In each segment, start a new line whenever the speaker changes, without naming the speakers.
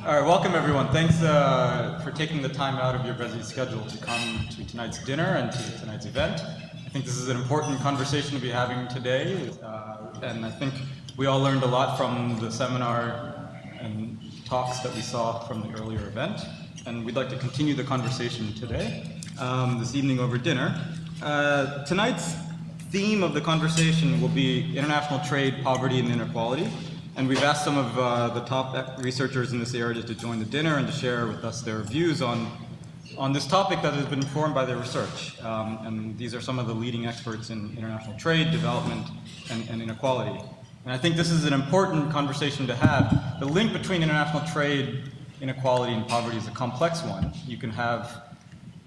All right, welcome everyone. Thanks for taking the time out of your busy schedule to come to tonight's dinner and to tonight's event. I think this is an important conversation to be having today, and I think we all learned a lot from the seminar and talks that we saw from the earlier event, and we'd like to continue the conversation today, this evening over dinner. Tonight's theme of the conversation will be international trade, poverty, and inequality. And we've asked some of the top researchers in this area to join the dinner and to share with us their views on this topic that has been informed by their research. And these are some of the leading experts in international trade, development, and inequality. And I think this is an important conversation to have. The link between international trade, inequality, and poverty is a complex one. You can have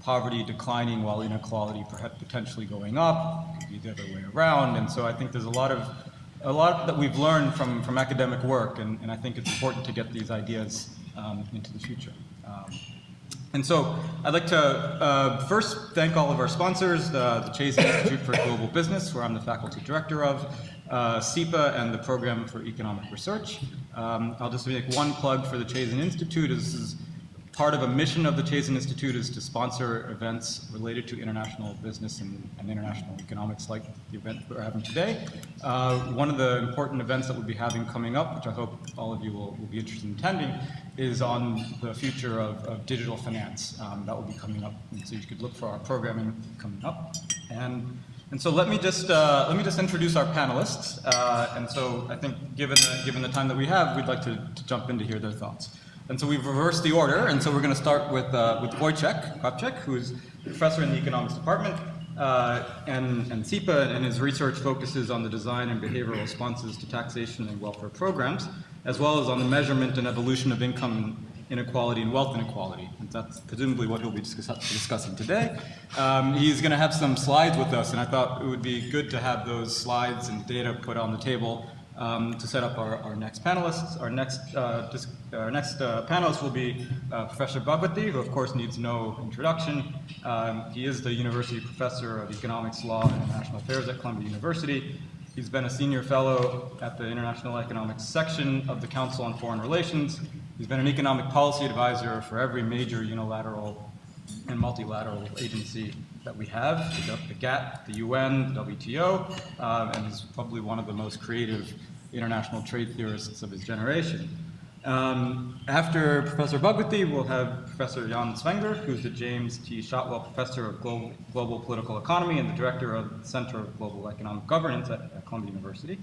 poverty declining while inequality perhaps potentially going up. It could be the other way around. And so I think there's a lot that we've learned from academic work, and I think it's important to get these ideas into the future. And so I'd like to first thank all of our sponsors, the Chase Institute for Global Business, where I'm the faculty director of, SEPA, and the Program for Economic Research. I'll just make one plug for the Chase Institute. This is part of a mission of the Chase Institute is to sponsor events related to international business and international economics like the event we're having today. One of the important events that we'll be having coming up, which I hope all of you will be interested in attending, is on the future of digital finance. That will be coming up, and so you could look for our programming coming up. And so let me just introduce our panelists. And so I think given the time that we have, we'd like to jump in to hear their thoughts. And so we've reversed the order, and so we're going to start with Wojciech Kopczak, who's a professor in the economics department, and SEPA, and his research focuses on the design and behavioral responses to taxation and welfare programs, as well as on the measurement and evolution of income inequality and wealth inequality. And that's presumably what he'll be discussing today. He's going to have some slides with us, and I thought it would be good to have those slides and data put on the table to set up our next panelists. Our next panelist will be Professor Bhagwati, who of course needs no introduction. He is the University Professor of Economics, Law, and International Affairs at Columbia University. He's been a senior fellow at the International Economics section of the Council on Foreign Relations. He's been an economic policy advisor for every major unilateral and multilateral agency that we have, the GATT, the UN, the WTO, and he's probably one of the most creative international trade theorists of his generation. After Professor Bhagwati, we'll have Professor Jan Spangler, who's the James T. Shotwell Professor of Global Political Economy and the Director of the Center of Global Economic Governance at Columbia University.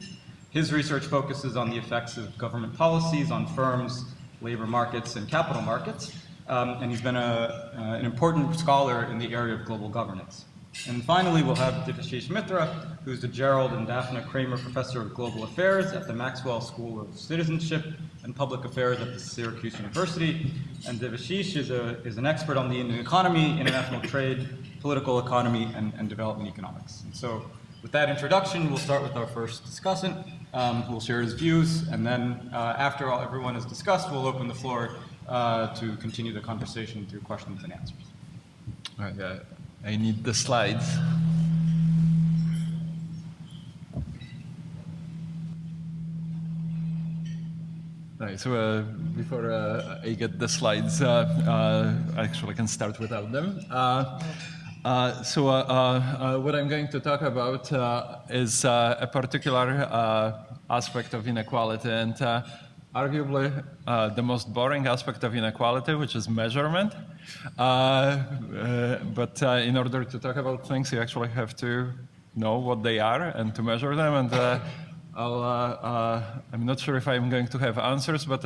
His research focuses on the effects of government policies on firms, labor markets, and capital markets. And he's been an important scholar in the area of global governance. And finally, we'll have Devashish Mitra, who's the Gerald and Daphne Kramer Professor of Global Affairs at the Maxwell School of Citizenship and Public Affairs at the Syracuse University. And Devashish is an expert on the Indian economy, international trade, political economy, and development economics. And so with that introduction, we'll start with our first discussant, who will share his views. And then after everyone has discussed, we'll open the floor to continue the conversation through questions and answers.
All right, I need the slides. All right, so before I get the slides, actually I can start without them. So what I'm going to talk about is a particular aspect of inequality, and arguably the most boring aspect of inequality, which is measurement. But in order to talk about things, you actually have to know what they are and to measure them. And I'm not sure if I'm going to have answers, but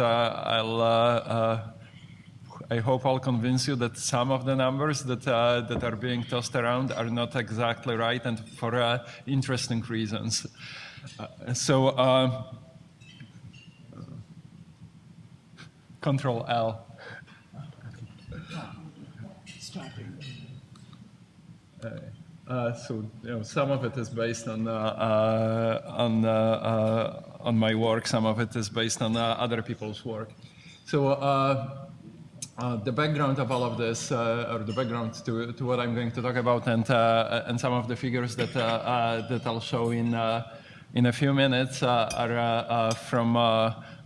I hope I'll convince you that some of the numbers that are being tossed around are not exactly right, and for interesting reasons. Control L. So some of it is based on my work. Some of it is based on other people's work. So the background of all of this, or the background to what I'm going to talk about, and some of the figures that I'll show in a few minutes, are from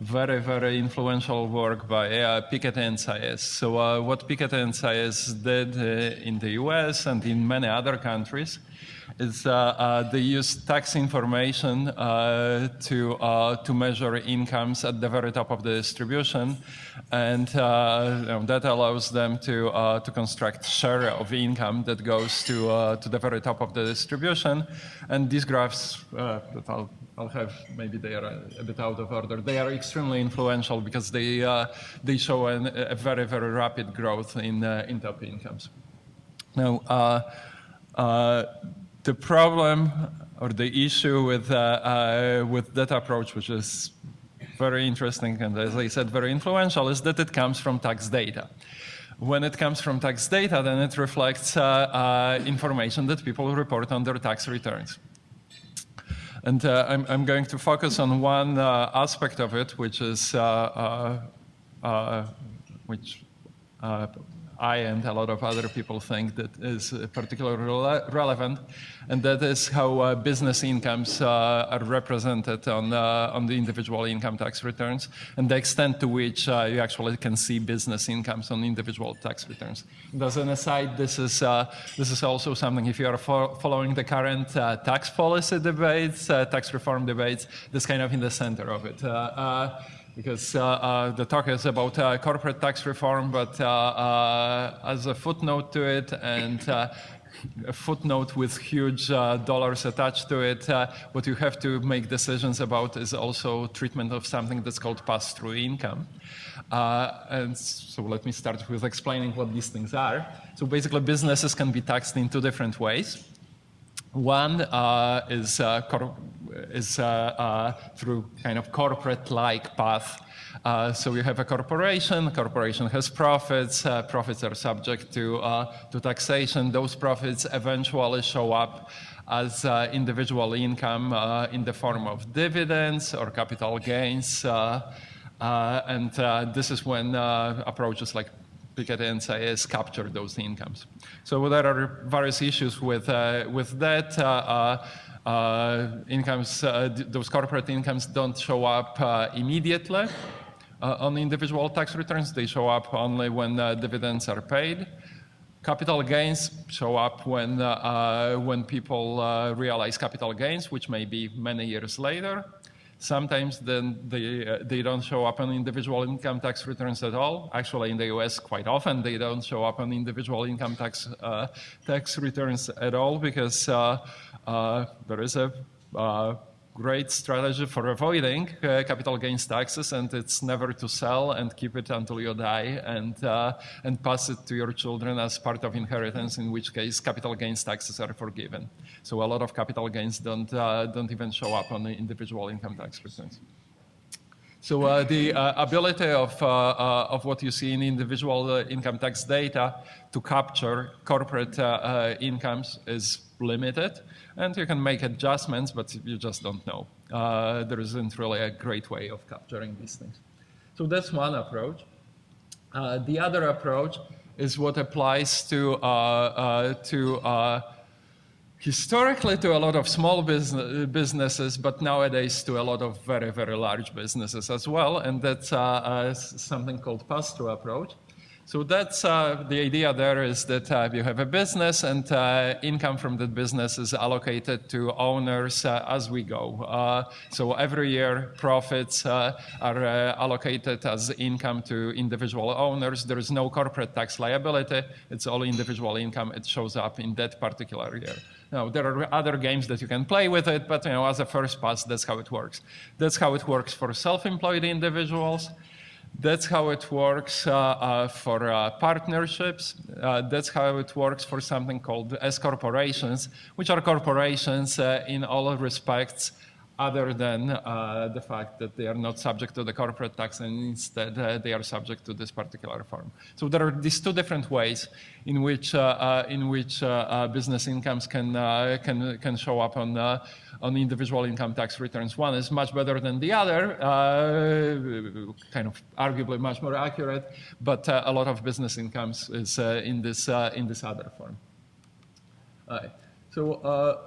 very, very influential work by Piketty and Saez. So what Piketty and Saez did in the US and in many other countries is they use tax information to measure incomes at the very top of the distribution, and that allows them to construct share of income that goes to the very top of the distribution. And these graphs that I'll have, maybe they are a bit out of order. They are extremely influential because they show a very, very rapid growth in top incomes. Now, the problem or the issue with that approach, which is very interesting and, as I said, very influential, is that it comes from tax data. When it comes from tax data, then it reflects information that people report on their tax returns. And I'm going to focus on one aspect of it, which is which I and a lot of other people think that is particularly relevant, and that is how business incomes are represented on the individual income tax returns, and the extent to which you actually can see business incomes on individual tax returns. And as an aside, this is also something, if you are following the current tax policy debates, tax reform debates, this kind of in the center of it. Because the talk is about corporate tax reform, but as a footnote to it, and a footnote with huge dollars attached to it, what you have to make decisions about is also treatment of something that's called pass-through income. And so let me start with explaining what these things are. So basically, businesses can be taxed in two different ways. One is through kind of corporate-like path. So you have a corporation has profits, profits are subject to taxation. Those profits eventually show up as individual income in the form of dividends or capital gains. And this is when approaches like Piketty and Saez capture those incomes. So there are various issues with that. Incomes, those corporate incomes don't show up immediately on individual tax returns. They show up only when dividends are paid. Capital gains show up when people realize capital gains, which may be many years later. Sometimes then they don't show up on individual income tax returns at all. Actually, in the US, quite often they don't show up on individual income tax returns at all, because there is a great strategy for avoiding capital gains taxes, and it's never to sell and keep it until you die and pass it to your children as part of inheritance, in which case capital gains taxes are forgiven. So a lot of capital gains don't even show up on the individual income tax returns. So the ability of what you see in individual income tax data to capture corporate incomes is limited, and you can make adjustments, but you just don't know. There isn't really a great way of capturing these things. So that's one approach. The other approach is what applies to historically to a lot of small businesses, but nowadays to a lot of very, very large businesses as well, and that's something called pass-through approach. So that's the idea there is that you have a business, and income from that business is allocated to owners as we go. So every year profits are allocated as income to individual owners. There is no corporate tax liability. It's all individual income. It shows up in that particular year. Now, there are other games that you can play with it, but as a first pass, that's how it works. That's how it works for self-employed individuals. That's how it works for partnerships. That's how it works for something called S corporations, which are corporations in all respects other than the fact that they are not subject to the corporate tax, and instead they are subject to this particular form. So there are these two different ways in which business incomes can show up on individual income tax returns. One is much better than the other, kind of arguably much more accurate, but a lot of business incomes is in this other form. So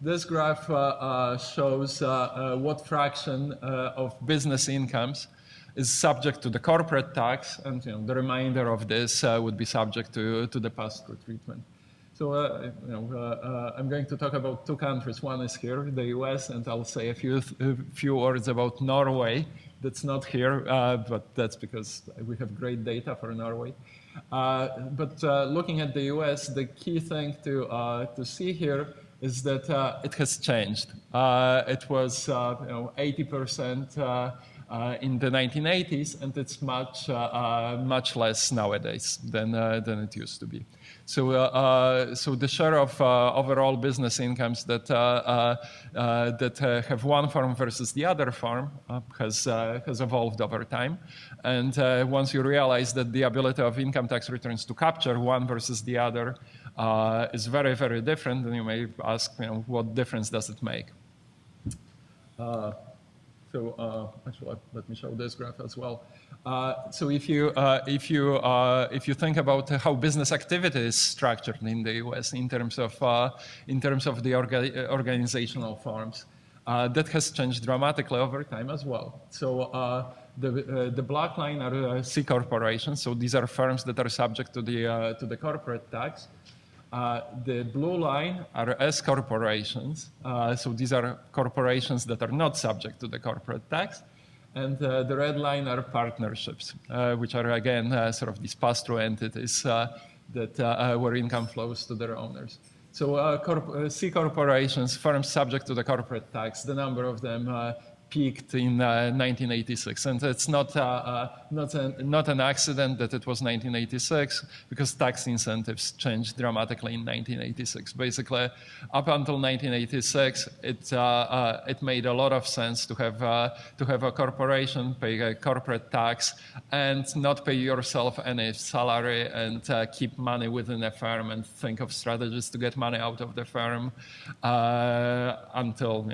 this graph shows what fraction of business incomes is subject to the corporate tax, and the remainder of this would be subject to the pass-through treatment. So I'm going to talk about two countries. One is here, the US, and I'll say a few words about Norway. That's not here, but that's because we have great data for Norway. But looking at the US, the key thing to see here is that it has changed. It was 80% in the 1980s, and it's much less nowadays than it used to be. So the share of overall business incomes that have one form versus the other form has evolved over time. And once you realize that the ability of income tax returns to capture one versus the other is very, very different, then you may ask, what difference does it make? Actually, let me show this graph as well. So if you think about how business activity is structured in the U.S. in terms of the organizational forms, that has changed dramatically over time as well. So the black line are C corporations. So these are firms that are subject to the corporate tax. The blue line are S corporations. So these are corporations that are not subject to the corporate tax. And the red line are partnerships, which are, again, sort of these pass-through entities where income flows to their owners. So C corporations, firms subject to the corporate tax, the number of them peaked in 1986, and it's not an accident that it was 1986, because tax incentives changed dramatically in 1986. Basically, up until 1986, it made a lot of sense to have a corporation pay a corporate tax and not pay yourself any salary and keep money within a firm and think of strategies to get money out of the firm until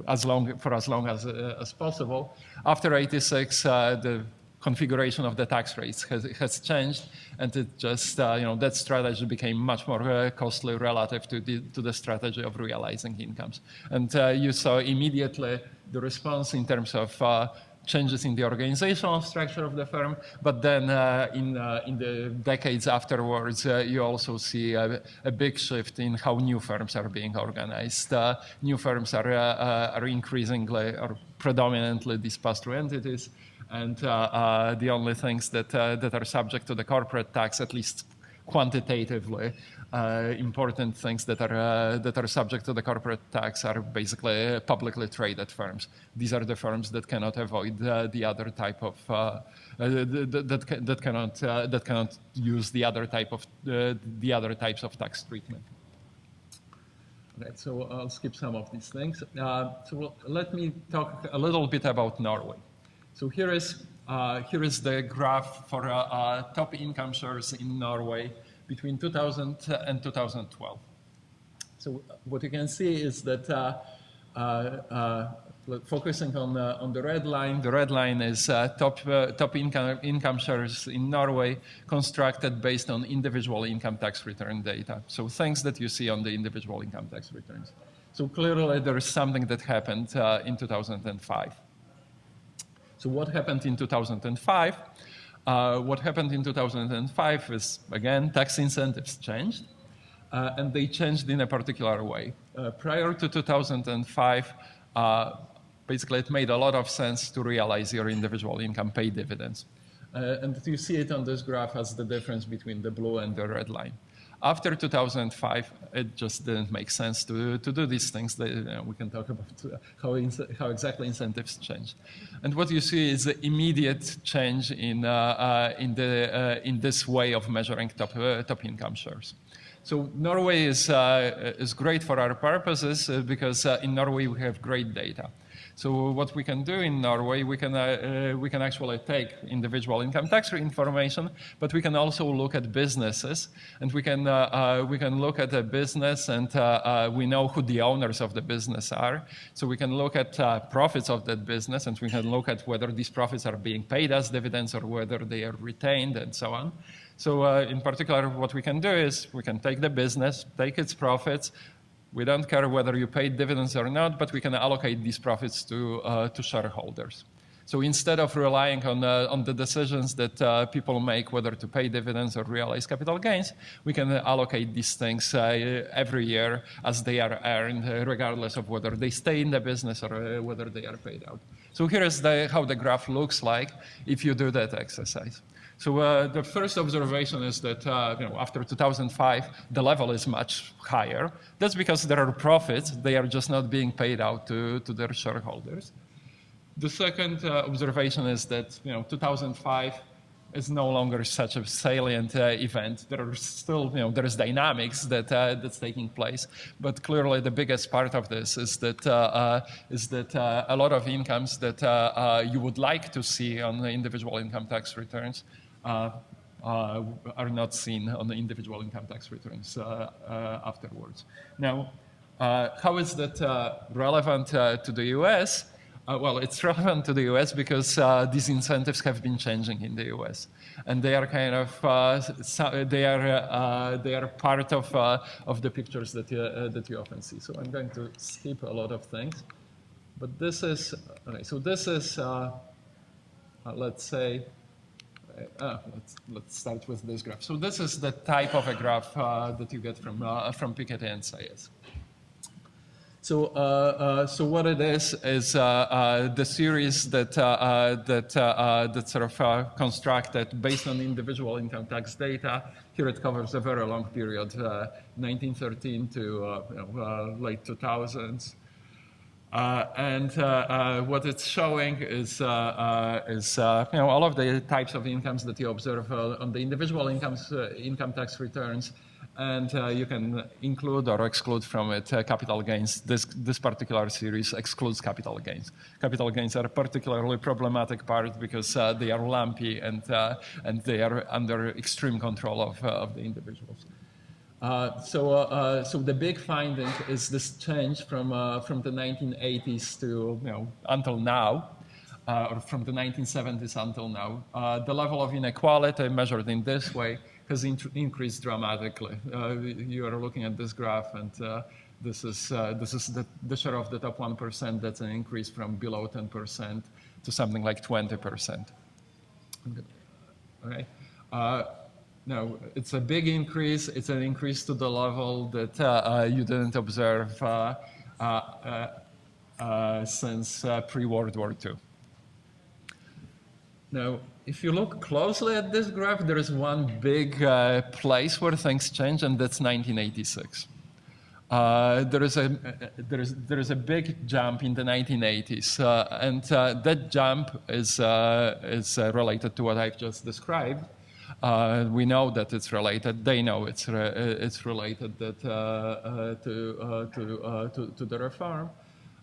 as long as possible. After '86, the configuration of the tax rates has changed, and it just that strategy became much more costly relative to the strategy of realizing incomes. And you saw immediately the response in terms of changes in the organizational structure of the firm, but then in the decades afterwards, you also see a big shift in how new firms are being organized. New firms are increasingly or predominantly these pass-through entities, and the only things that are subject to the corporate tax, at least quantitatively, important things that are subject to the corporate tax are basically publicly traded firms. These are the firms that cannot avoid the other type of that cannot use the other types of tax treatment. Okay, so I'll skip some of these things. So let me talk a little bit about Norway. So here is the graph for top income shares in Norway between 2000 and 2012. So what you can see is that focusing on the red line is top income shares in Norway constructed based on individual income tax return data. So things that you see on the individual income tax returns. So clearly there is something that happened in 2005. So what happened in 2005? What happened in 2005 is, again, tax incentives changed, and they changed in a particular way. Prior to 2005, basically it made a lot of sense to realize your individual income, pay dividends. And you see it on this graph as the difference between the blue and the red line. After 2005, it just didn't make sense to do these things. We can talk about how exactly incentives changed. And what you see is the immediate change in this way of measuring top income shares. So Norway is great for our purposes because in Norway we have great data. So what we can do in Norway, we can actually take individual income tax information, but we can also look at businesses, and we can look at a business, and we know who the owners of the business are. So we can look at profits of that business, and we can look at whether these profits are being paid as dividends or whether they are retained, and so on. So in particular, what we can do is we can take the business, take its profits. We don't care whether you paid dividends or not, but we can allocate these profits to shareholders. So instead of relying on the decisions that people make, whether to pay dividends or realize capital gains, we can allocate these things every year as they are earned, regardless of whether they stay in the business or whether they are paid out. So here is how the graph looks like if you do that exercise. So the first observation is that after 2005, the level is much higher. That's because there are profits. They are just not being paid out to their shareholders. The second observation is that 2005 is no longer such a salient event. There are still there is dynamics that's taking place, but clearly the biggest part of this is that a lot of incomes that you would like to see on the individual income tax returns are not seen on the individual income tax returns afterwards. Now, how is that relevant to the U.S.? Well, it's relevant to the U.S. because these incentives have been changing in the U.S. and they are kind of they are part of the pictures that you often see. So I'm going to skip a lot of things, but this is okay. So this is let's say. Let's start with this graph. So this is the type of a graph that you get from Piketty and Sayes. So what it is the series that sort of constructed based on individual income tax data. Here it covers a very long period, 1913 to late 2000s. What it's showing is all of the types of incomes that you observe on the individual income tax returns, and you can include or exclude from it capital gains. This particular series excludes capital gains. Capital gains are a particularly problematic part because they are lumpy and they are under extreme control of the individuals. So the big finding is this change from the 1980s to until now, or from the 1970s until now. The level of inequality measured in this way has increased dramatically. You are looking at this graph, and this is the share of the top 1%. That's an increase from below 10% to something like 20%. Okay. No, it's a big increase. It's an increase to the level that you didn't observe since pre-World War II. Now, if you look closely at this graph, there is one big place where things change, and that's 1986. There is a big jump in the 1980s, and that jump is related to what I've just described. We know that it's related. They know it's related to the reform,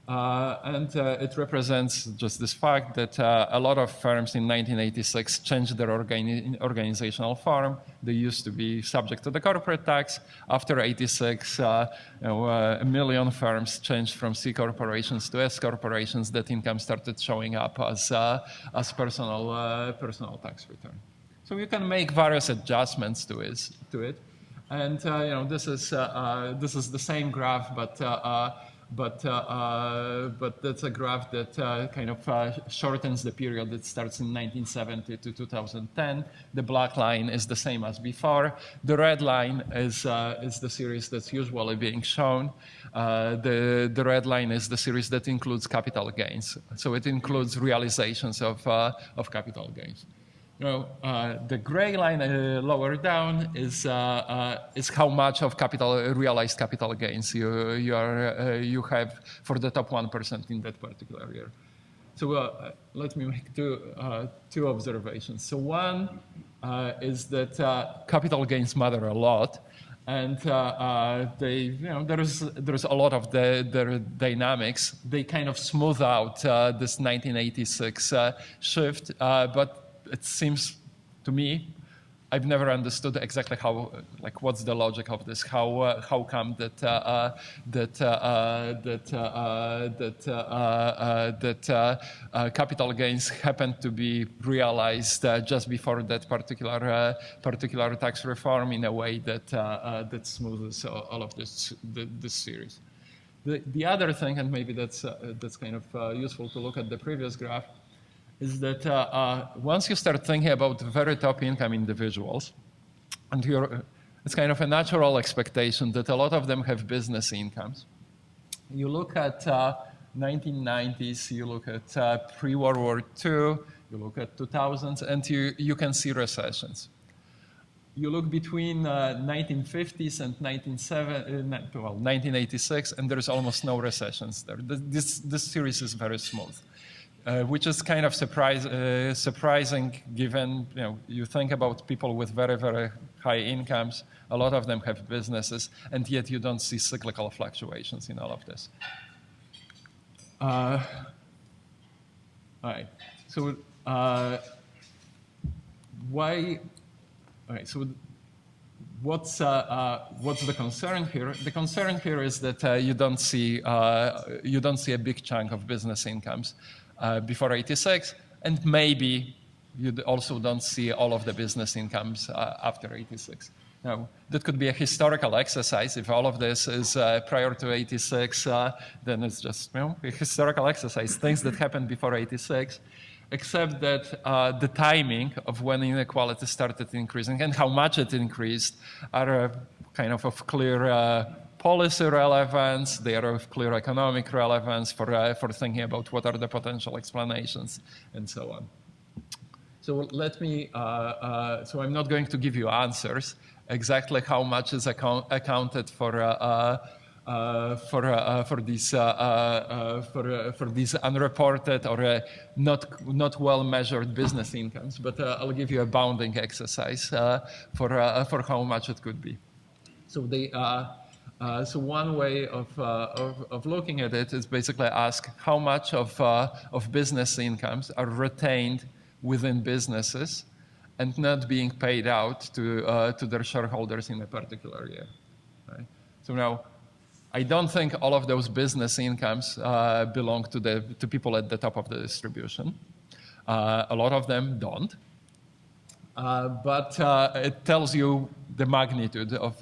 and it represents just this fact that a lot of firms in 1986 changed their organizational form. They used to be subject to the corporate tax. After '86, a million firms changed from C corporations to S corporations. That income started showing up as personal tax return. So you can make various adjustments to it, and this is the same graph, but that's a graph that kind of shortens the period. It starts in 1970 to 2010. The black line is the same as before. The red line is the series that's usually being shown. The red line is the series that includes capital gains. So it includes realizations of capital gains. The gray line lower down is how much of realized capital gains you have for the top 1% in that particular year. So let me make two observations. So one is that capital gains matter a lot, and there's a lot of their dynamics. They kind of smooth out this 1986 shift, but it seems to me, I've never understood exactly how, what's the logic of this? How come that capital gains happen to be realized just before that particular tax reform in a way that smooths all of this series. The other thing, and maybe that's kind of useful to look at the previous graph, is that once you start thinking about very top income individuals, and it's kind of a natural expectation that a lot of them have business incomes. You look at 1990s, you look at pre-World War II, you look at 2000s, and you can see recessions. You look between 1950s and 1986, and there's almost no recessions there. This series is very smooth, which is kind of surprising given you think about people with very, very high incomes. A lot of them have businesses, and yet you don't see cyclical fluctuations in all of this. All right. So why? All right. So what's the concern here? The concern here is that you don't see a big chunk of business incomes before '86, and maybe you also don't see all of the business incomes after '86. Now, that could be a historical exercise. If all of this is prior to '86, then it's just a historical exercise, things that happened before '86, except that the timing of when inequality started increasing and how much it increased are kind of clear policy relevance, they are of clear economic relevance for thinking about what are the potential explanations and so on. So so I'm not going to give you answers exactly how much is accounted for these unreported or not well measured business incomes, but I'll give you a bounding exercise for how much it could be. So so one way of looking at it is basically ask how much of business incomes are retained within businesses and not being paid out to their shareholders in a particular year. Right? So now, I don't think all of those business incomes belong to people at the top of the distribution. A lot of them don't. But it tells you the magnitude of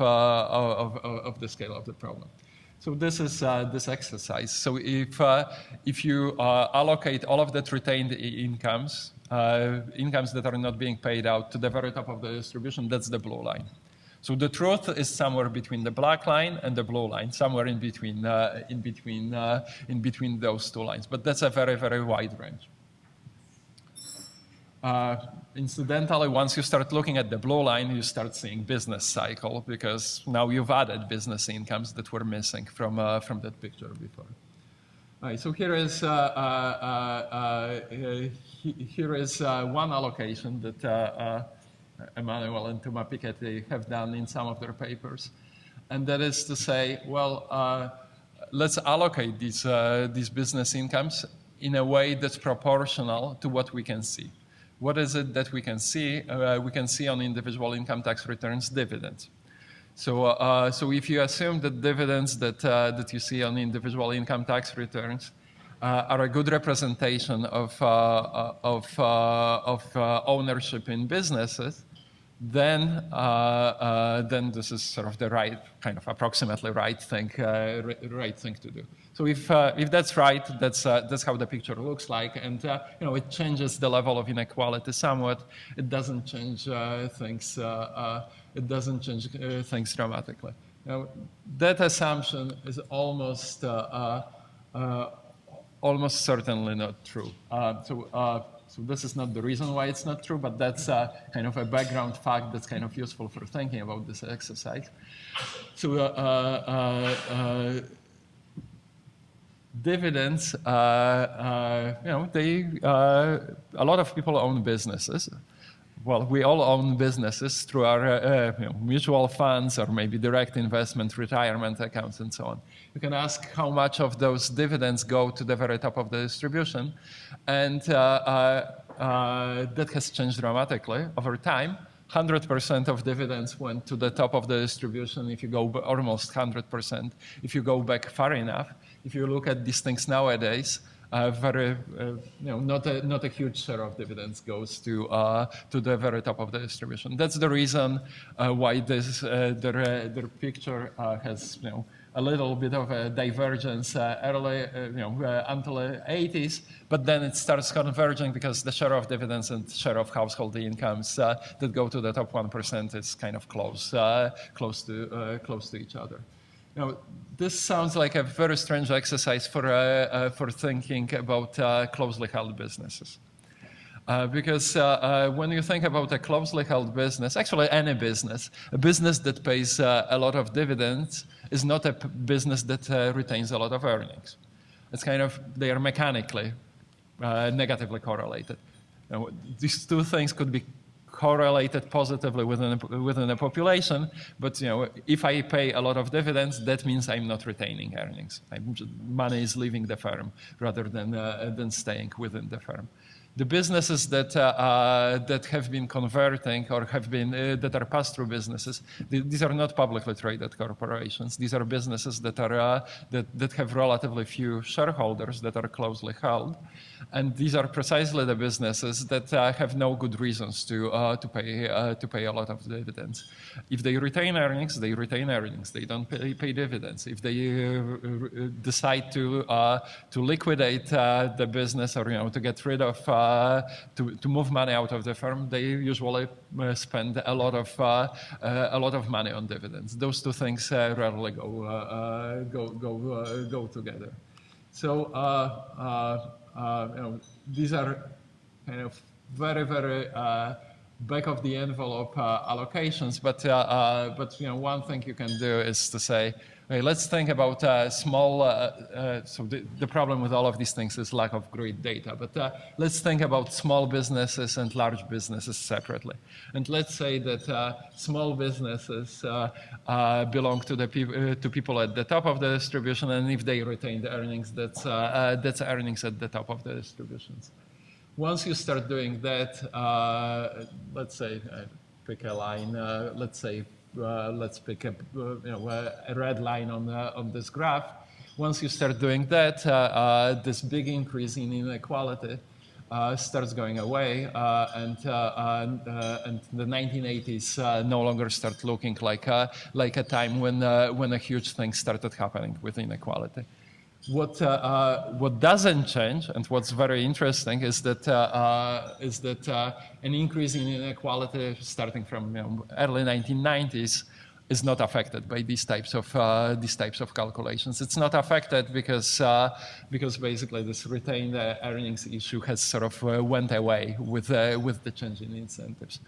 the scale of the problem. So this is this exercise. So if you allocate all of that retained incomes, incomes that are not being paid out to the very top of the distribution, that's the blue line. So the truth is somewhere between the black line and the blue line, somewhere in between those two lines. But that's a very, very wide range. Incidentally, once you start looking at the blue line, you start seeing business cycle, because now you've added business incomes that were missing from that picture before. All right, so here is one allocation that Emmanuel and Thomas Piketty have done in some of their papers, and that is to say, well, let's allocate these business incomes in a way that's proportional to what we can see. What is it that we can see? We can see on individual income tax returns dividends. So, so if you assume that dividends that you see on individual income tax returns are a good representation of ownership in businesses, then this is sort of the right kind of approximately right thing to do. So if that's right, that's how the picture looks like, and it changes the level of inequality somewhat. It doesn't change things. It doesn't change things dramatically. Now, that assumption is almost certainly not true. So this is not the reason why it's not true, but that's kind of a background fact that's kind of useful for thinking about this exercise. So dividends, a lot of people own businesses. Well, we all own businesses through our mutual funds or maybe direct investment, retirement accounts, and so on. You can ask how much of those dividends go to the very top of the distribution, and that has changed dramatically over time. 100% of dividends went to the top of the distribution if you go almost 100% if you go back far enough. If you look at these things nowadays, not a huge share of dividends goes to the very top of the distribution. That's the reason why their picture has a little bit of a divergence early, until the 80s, but then it starts converging because the share of dividends and share of household incomes that go to the top 1% is kind of close to each other. This sounds like a very strange exercise for thinking about closely held businesses. Because when you think about a closely held business, actually any business, a business that pays a lot of dividends is not a business that retains a lot of earnings. It's kind of, they are mechanically negatively correlated. These two things could be correlated positively within a population, but if I pay a lot of dividends, that means I'm not retaining earnings. Money is leaving the firm rather than staying within the firm. The businesses that have been converting or have been that are pass-through businesses, these are not publicly traded corporations. These are businesses that are that have relatively few shareholders that are closely held, and these are precisely the businesses that have no good reasons to pay a lot of dividends. If they retain earnings, they retain earnings. They don't pay dividends. If they decide to liquidate the business or to get rid of to move money out of the firm, they usually spend a lot of money on dividends. Those two things rarely go together. So these are kind of very back of the envelope allocations, but one thing you can do is to say, okay, let's think about small. So the problem with all of these things is lack of great data. But let's think about small businesses and large businesses separately. And let's say that small businesses belong to to people at the top of the distribution, and if they retain the earnings, that's earnings at the top of the distributions. Once you start doing that, let's say, pick a line. Let's say. Let's pick a red line on this graph. Once you start doing that, this big increase in inequality starts going away, and the 1980s no longer start looking like a time when a huge thing started happening with inequality. What doesn't change, and what's very interesting, is that an increase in inequality starting from early 1990s is not affected by these types of calculations. It's not affected because basically this retained earnings issue has sort of went away with the change in incentives.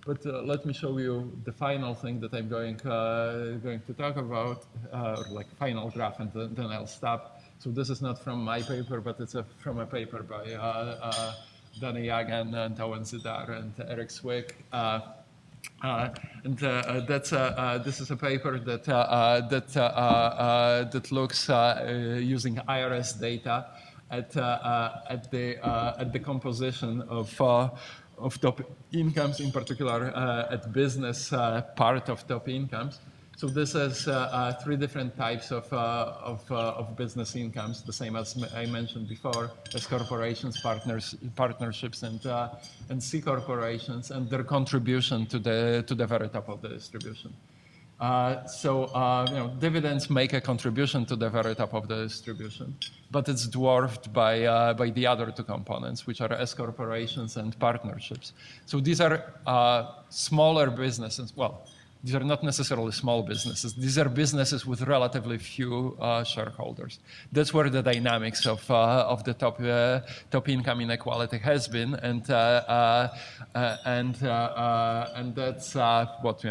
But let me show you the final thing that I'm going to talk about, or like final graph, and then I'll stop. So this is not from my paper, but it's from a paper by Danny Yagan and Owen Zidar and Eric Swick. This is a paper that looks using IRS data at the composition of top incomes, in particular at business part of top incomes. So this is three different types of business incomes, the same as I mentioned before, as corporations, partnerships, and C corporations, and their contribution to the very top of the distribution. Dividends make a contribution to the very top of the distribution, but it's dwarfed by the other two components, which are S corporations and partnerships. So these are smaller businesses. Well, these are not necessarily small businesses. These are businesses with relatively few shareholders. That's where the dynamics of the top income inequality has been, and that's what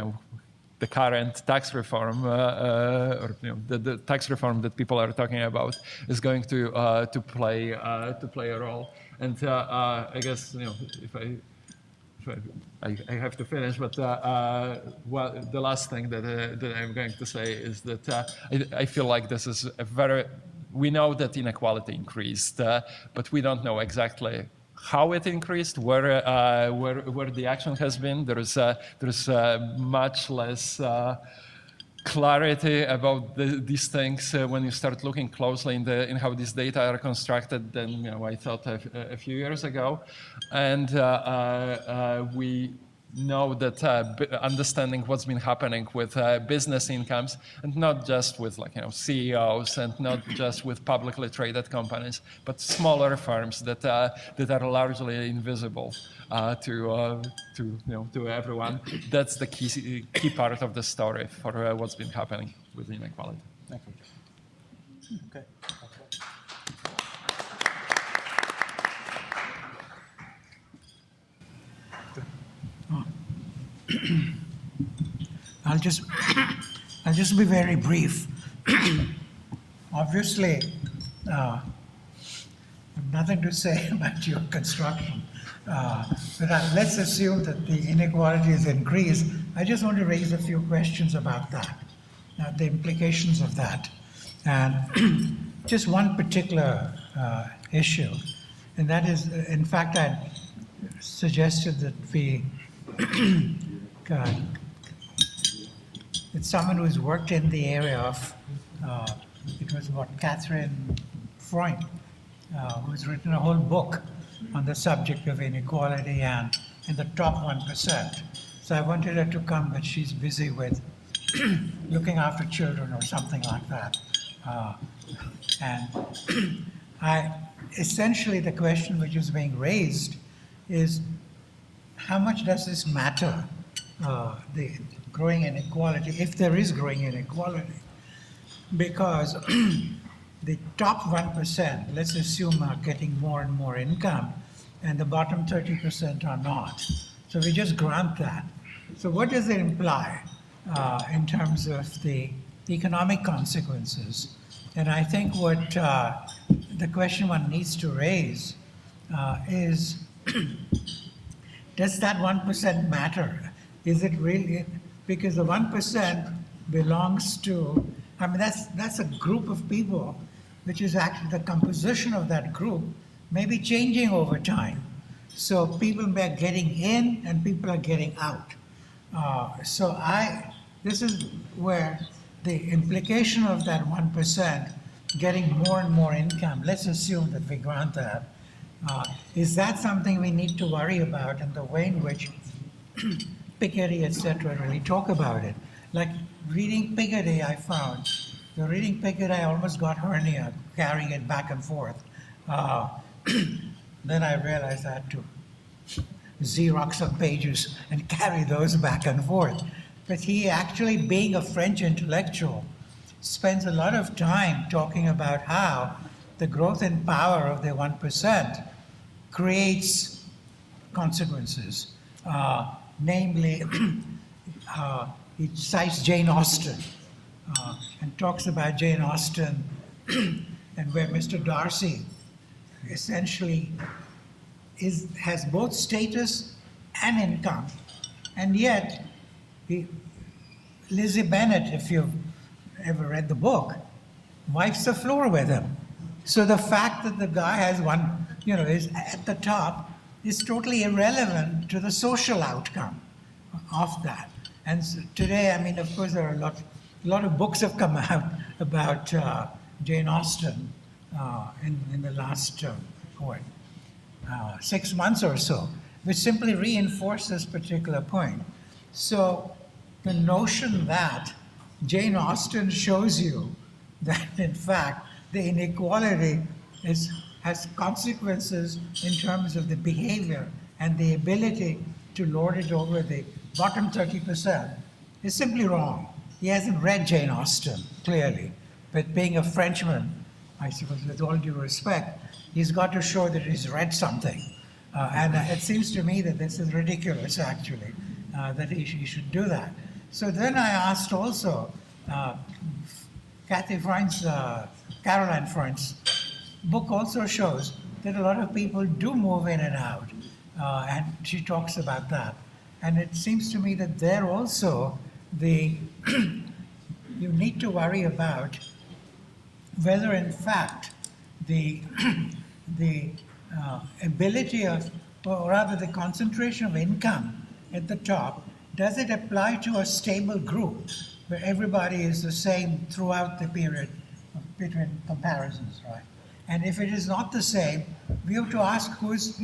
the current tax reform, or the tax reform that people are talking about, is going to play a role. And I guess if I have to finish, but the last thing that I'm going to say is that I feel like this is we know that inequality increased, but we don't know exactly how it increased, where the action has been. There's much less clarity about these things when you start looking closely in how these data are constructed than I thought a few years ago, and we know that understanding what's been happening with business incomes, and not just with CEOs, and not just with publicly traded companies, but smaller firms that are largely invisible to everyone. That's the key part of the story for what's been happening with inequality. Thank you.
Okay.
I'll just be very brief. Obviously, I have nothing to say about your construction. But let's assume that the inequality is increased. I just want to raise a few questions about that, the implications of that. And just one particular issue, and that is, in fact, I suggested that it's someone who's worked in the area of, it was what, Catherine Freund, who's written a whole book on the subject of inequality and in the top 1%. So I wanted her to come, but she's busy with looking after children or something like that. And essentially the question which is being raised is, how much does this matter, the growing inequality, if there is growing inequality? Because the top 1%, let's assume, are getting more and more income, and the bottom 30% are not. So we just grant that. So what does it imply in terms of the economic consequences? And I think what the question one needs to raise is, does that 1% matter? Is it really, because the 1% belongs to, I mean, that's a group of people, which is actually the composition of that group may be changing over time. So people are getting in and people are getting out. This is where the implication of that 1% getting more and more income, let's assume that we grant that, is that something we need to worry about in the way in which Piketty, etc., really talk about it? Like reading Piketty, I found, reading Piketty, I almost got hernia carrying it back and forth. Then I realized I had to Xerox some pages and carry those back and forth. But he actually, being a French intellectual, spends a lot of time talking about how the growth in power of the 1% creates consequences. Namely, he cites Jane Austen and talks about Jane Austen and where Mr. Darcy essentially has both status and income. And yet, Lizzie Bennet, if you've ever read the book, wipes the floor with him. So the fact that the guy has one, is at the top is totally irrelevant to the social outcome of that. And so today, I mean, of course, there are a lot of books have come out about Jane Austen in the last 6 months or so, which simply reinforce this particular point. So the notion that Jane Austen shows you that, in fact, the inequality has consequences in terms of the behavior and the ability to lord it over the bottom 30% is simply wrong. He hasn't read Jane Austen, clearly. But being a Frenchman, I suppose with all due respect, he's got to show that he's read something. And it seems to me that this is ridiculous, actually, that he should do that. So then I asked also, Caroline Freund's book also shows that a lot of people do move in and out, and she talks about that. And it seems to me that there also, you need to worry about whether in fact the ability of, or rather the concentration of income at the top, does it apply to a stable group where everybody is the same throughout the period between comparisons, right? And if it is not the same, we have to ask who has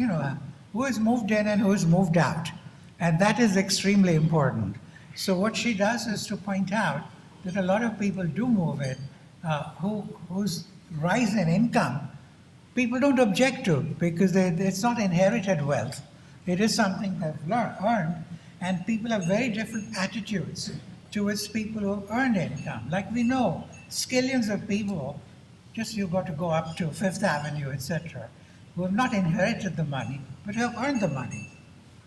moved in and who has moved out. And that is extremely important. So what she does is to point out that a lot of people do move in, whose rise in income people don't object to, because it's not inherited wealth. It is something they've earned, and people have very different attitudes towards people who earn income. Like we know, skillions of people, just you've got to go up to Fifth Avenue, etc., who have not inherited the money, but have earned the money.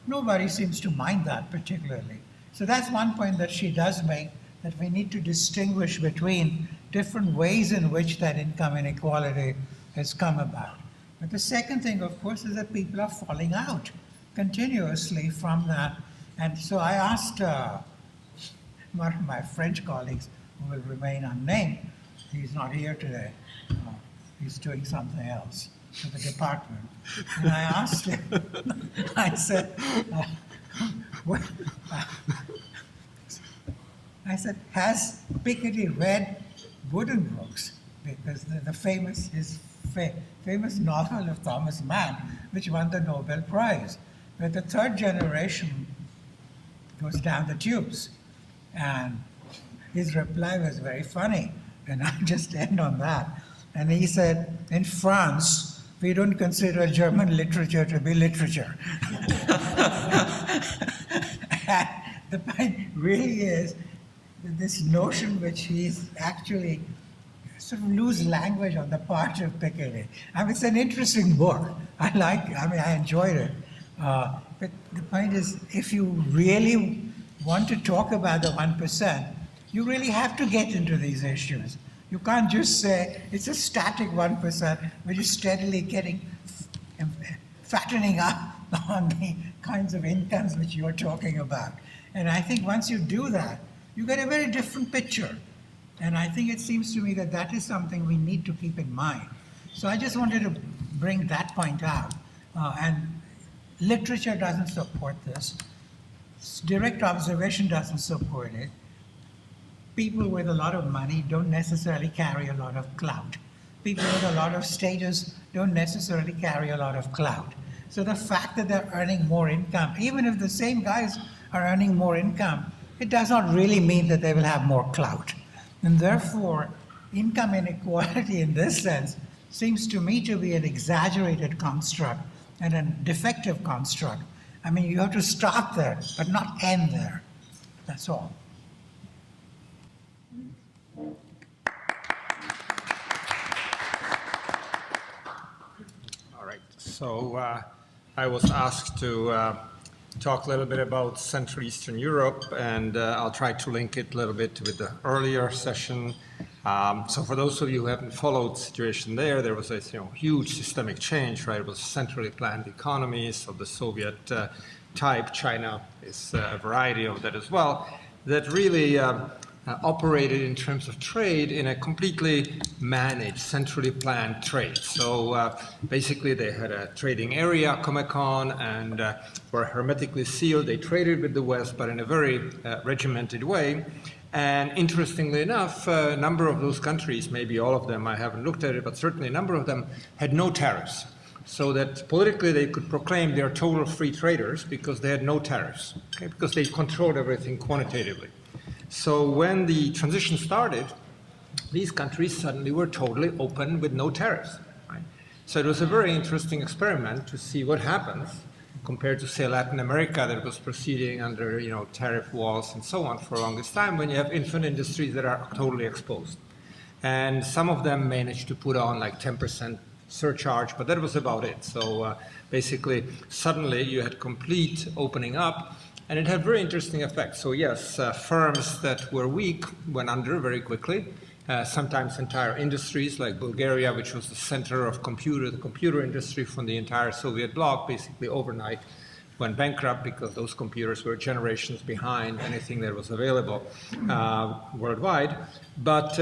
Nobody seems to mind that particularly. So that's one point that she does make, that we need to distinguish between different ways in which that income inequality has come about. But the second thing, of course, is that people are falling out continuously from that. And so I asked one of my French colleagues, who will remain unnamed, he's not here today, he's doing something else for the department. And I asked him, I said, has Piketty read Buddenbrooks? Because the famous novel of Thomas Mann, which won the Nobel Prize, where the third generation goes down the tubes. And his reply was very funny, and I'll just end on that. And he said, in France, we don't consider German literature to be literature. And the point really is that this notion which he's actually sort of loose language on the part of Piketty. I mean, it's an interesting book. I enjoyed it. But the point is, if you really want to talk about the 1%, you really have to get into these issues. You can't just say it's a static 1%, which is steadily fattening up on the kinds of incomes which you're talking about. And I think once you do that, you get a very different picture. And I think it seems to me that that is something we need to keep in mind. So I just wanted to bring that point out. And literature doesn't support this. Direct observation doesn't support it. People with a lot of money don't necessarily carry a lot of clout. People with a lot of status don't necessarily carry a lot of clout. So the fact that they're earning more income, even if the same guys are earning more income, it does not really mean that they will have more clout. And therefore, income inequality in this sense seems to me to be an exaggerated construct and a defective construct. I mean, you have to start there, but not end there. That's all.
All right. So I was asked to talk a little bit about Central Eastern Europe, and I'll try to link it a little bit with the earlier session. So for those of you who haven't followed the situation there was a huge systemic change, right? It was centrally planned economies of the Soviet type. China is a variety of that as well, that really operated in terms of trade in a completely managed, centrally planned trade. So basically they had a trading area, Comecon, and were hermetically sealed. They traded with the West, but in a very regimented way. And interestingly enough, a number of those countries, maybe all of them, I haven't looked at it, but certainly a number of them had no tariffs. So that politically they could proclaim they're total free traders because they had no tariffs, okay? Because they controlled everything quantitatively. So when the transition started, these countries suddenly were totally open with no tariffs, right? So it was a very interesting experiment to see what happens compared to, say, Latin America, that was proceeding under tariff walls and so on for the longest time, when you have infant industries that are totally exposed. And some of them managed to put on like 10% surcharge, but that was about it. So basically, suddenly you had complete opening up, and it had very interesting effects. So yes, firms that were weak went under very quickly. Sometimes entire industries like Bulgaria, which was the center of the computer industry from the entire Soviet bloc, basically overnight went bankrupt because those computers were generations behind anything that was available worldwide. But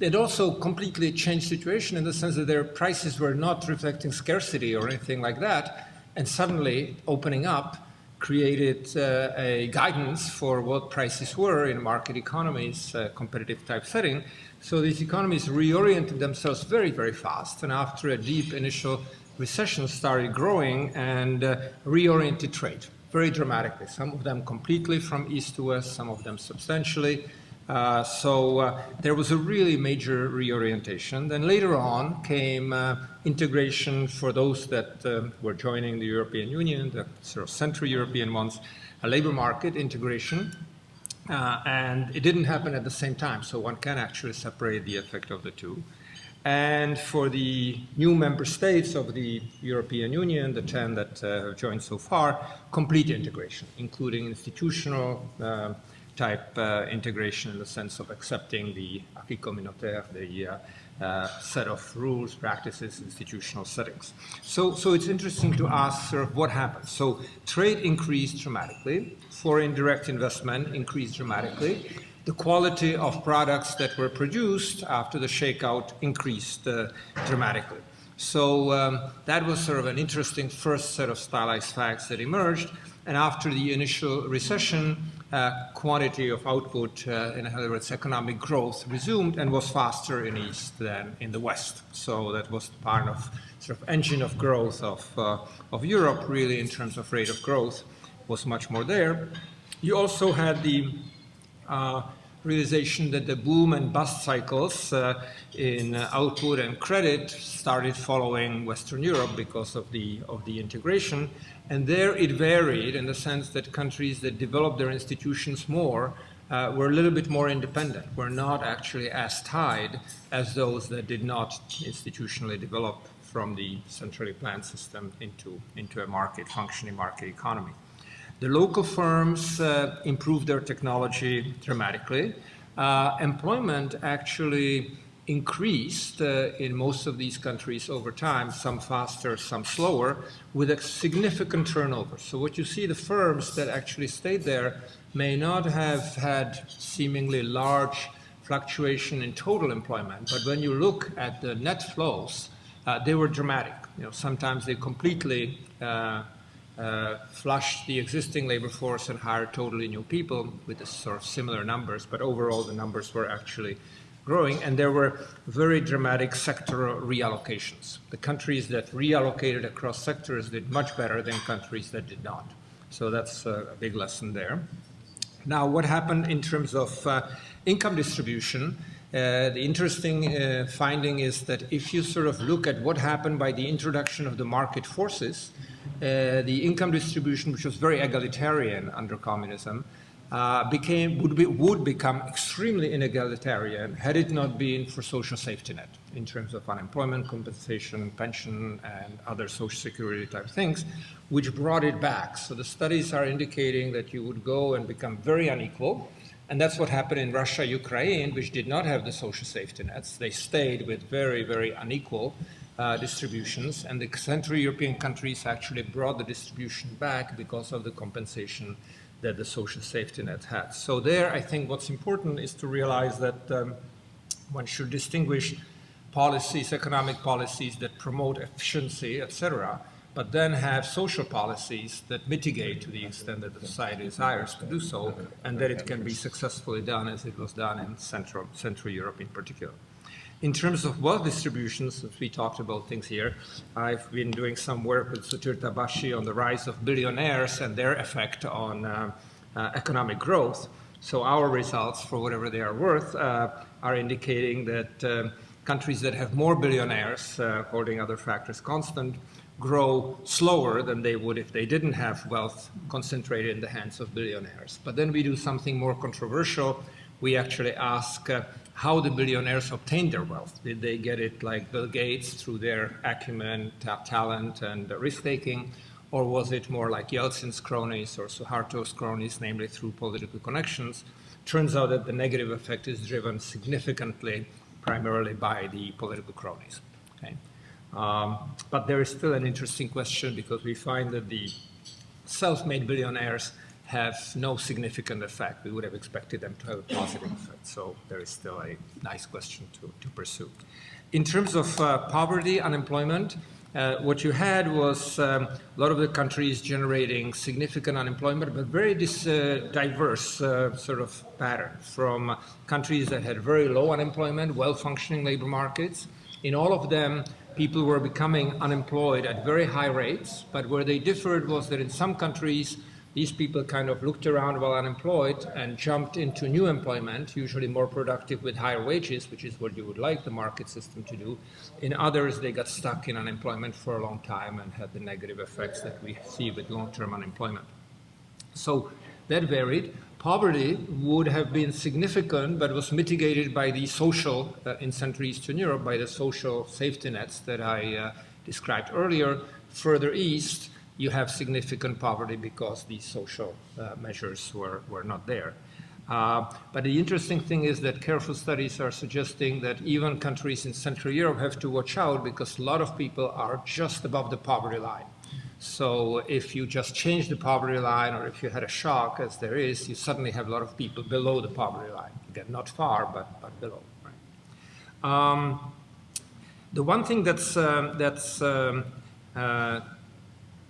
it also completely changed the situation in the sense that their prices were not reflecting scarcity or anything like that. And suddenly opening up created a guidance for what prices were in market economies, competitive type setting. So these economies reoriented themselves very, very fast. And after a deep initial recession started growing and reoriented trade. very dramatically. Some of them completely from east to west, some of them substantially. So there was a really major reorientation. Then later on came integration for those that were joining the European Union, the sort of Central European ones, a labor market integration. And it didn't happen at the same time, so one can actually separate the effect of the two. And for the new member states of the European Union, the 10 that have joined so far, complete integration, including institutional type integration in the sense of accepting the acquis communautaire, the set of rules, practices, institutional settings. So it's interesting to ask sort of what happened. So trade increased dramatically, foreign direct investment increased dramatically, the quality of products that were produced after the shakeout increased dramatically. So that was sort of an interesting first set of stylized facts that emerged. And after the initial recession, quantity of output, in other words, economic growth resumed and was faster in East than in the West. So that was part of sort of engine of growth of Europe, really, in terms of rate of growth, was much more there. You also had the realization that the boom and bust cycles in output and credit started following Western Europe because of the integration. And there it varied in the sense that countries that developed their institutions more were a little bit more independent, were not actually as tied as those that did not institutionally develop from the centrally planned system into a market, functioning market economy. The local firms improved their technology dramatically. Employment actually increased in most of these countries over time, some faster, some slower, with a significant turnover. So what you see, the firms that actually stayed there may not have had seemingly large fluctuation in total employment, but when you look at the net flows, they were dramatic. Sometimes they completely flushed the existing labor force and hired totally new people with sort of similar numbers, but overall the numbers were actually growing, and there were very dramatic sectoral reallocations. The countries that reallocated across sectors did much better than countries that did not. So that's a big lesson there. Now, what happened in terms of income distribution? The interesting finding is that if you sort of look at what happened by the introduction of the market forces, the income distribution, which was very egalitarian under communism, would become extremely inegalitarian had it not been for social safety net in terms of unemployment compensation, pension, and other social security type things, which brought it back. So the studies are indicating that you would go and become very unequal. And that's what happened in Russia, Ukraine, which did not have the social safety nets. They stayed with very, very unequal distributions. And the Central European countries actually brought the distribution back because of the compensation that the social safety net had. So there, I think what's important is to realize that one should distinguish policies, economic policies that promote efficiency, etc., but then have social policies that mitigate to the extent that the society desires to do so, and that it can be successfully done as it was done in Central Europe in particular. In terms of wealth distribution, since we talked about things here, I've been doing some work with Suchirta Bashi on the rise of billionaires and their effect on economic growth. So our results, for whatever they are worth, are indicating that countries that have more billionaires, holding other factors constant, grow slower than they would if they didn't have wealth concentrated in the hands of billionaires. But then we do something more controversial. We actually ask how the billionaires obtained their wealth. Did they get it like Bill Gates through their acumen, talent, and risk-taking? Or was it more like Yeltsin's cronies or Suharto's cronies, namely through political connections? Turns out that the negative effect is driven significantly, primarily by the political cronies. Okay? But there is still an interesting question because we find that the self-made billionaires have no significant effect. We would have expected them to have a positive effect. So there is still a nice question to pursue. In terms of poverty, unemployment, what you had was a lot of the countries generating significant unemployment, but very diverse sort of pattern from countries that had very low unemployment, well-functioning labor markets. In all of them, people were becoming unemployed at very high rates, but where they differed was that in some countries, these people kind of looked around while unemployed and jumped into new employment, usually more productive with higher wages, which is what you would like the market system to do. In others, they got stuck in unemployment for a long time and had the negative effects that we see with long-term unemployment. So that varied. Poverty would have been significant, but was mitigated by the social, in Central Eastern Europe, by the social safety nets that I described earlier. Further east, you have significant poverty because these social measures were not there. But the interesting thing is that careful studies are suggesting that even countries in Central Europe have to watch out because a lot of people are just above the poverty line. So if you just change the poverty line, or if you had a shock, as there is, you suddenly have a lot of people below the poverty line. Again, not far, but below. Right? The one thing that's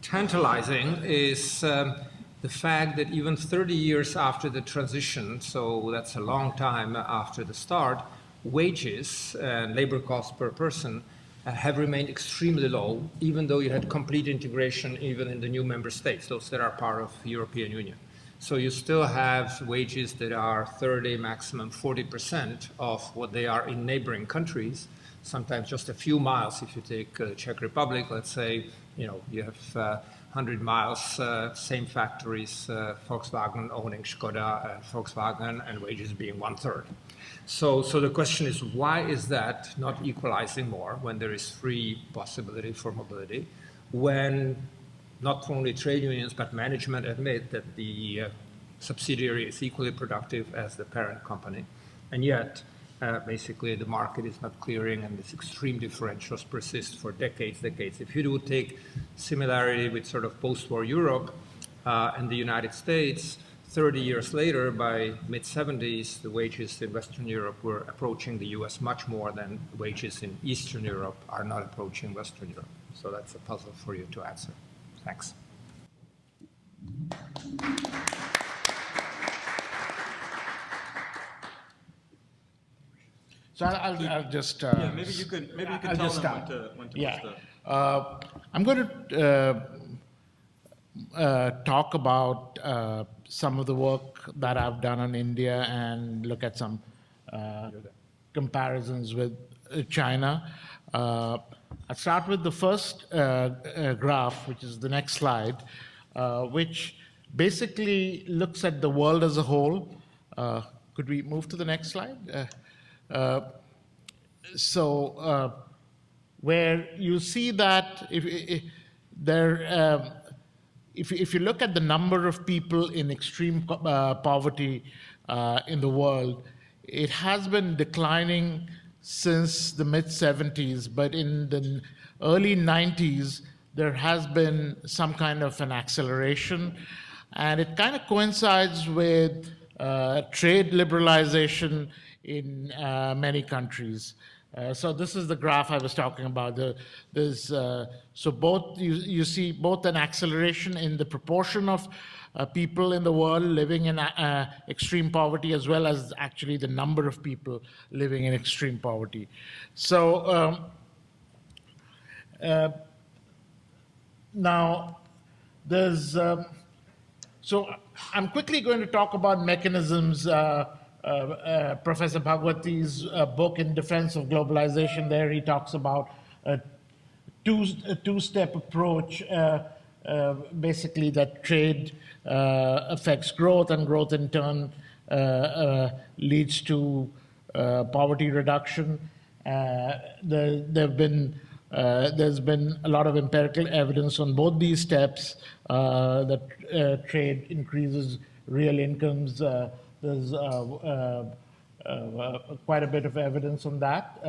tantalizing is the fact that even 30 years after the transition, so that's a long time after the start, wages and labor costs per person have remained extremely low, even though you had complete integration even in the new member states, those that are part of the European Union. So you still have wages that are 30, maximum 40% of what they are in neighboring countries, sometimes just a few miles. If you take the Czech Republic, let's say, you have 100 miles, same factories, Volkswagen owning Skoda and Volkswagen, and wages being 1/3. So the question is, why is that not equalizing more when there is free possibility for mobility, when not only trade unions but management admit that the subsidiary is equally productive as the parent company, and yet basically the market is not clearing and these extreme differentials persist for decades. If you do take similarity with sort of post-war Europe and the United States, 30 years later, by mid-70s, the wages in Western Europe were approaching the US much more than wages in Eastern Europe are not approaching Western Europe. So that's a puzzle for you to answer. Thanks.
So I'll just...
yeah, maybe you could tell them when to
yeah.
push the...
I'm going to talk about some of the work that I've done on India and look at some comparisons with China. I'll start with the first graph, which is the next slide, which basically looks at the world as a whole. Could we move to the next slide? Where you see that if you look at the number of people in extreme poverty in the world, it has been declining since the mid-70s, but in the early 90s, there has been some kind of an acceleration, and it kind of coincides with trade liberalization in many countries. So this is the graph I was talking about. So both you see both an acceleration in the proportion of people in the world living in extreme poverty, as well as actually the number of people living in extreme poverty. So now there's so I'm quickly going to talk about mechanisms. Professor Bhagwati's book In Defense of Globalization, there he talks about a two-step approach, basically that trade affects growth, and growth in turn leads to poverty reduction. There's been a lot of empirical evidence on both these steps that trade increases real incomes. There's quite a bit of evidence on that.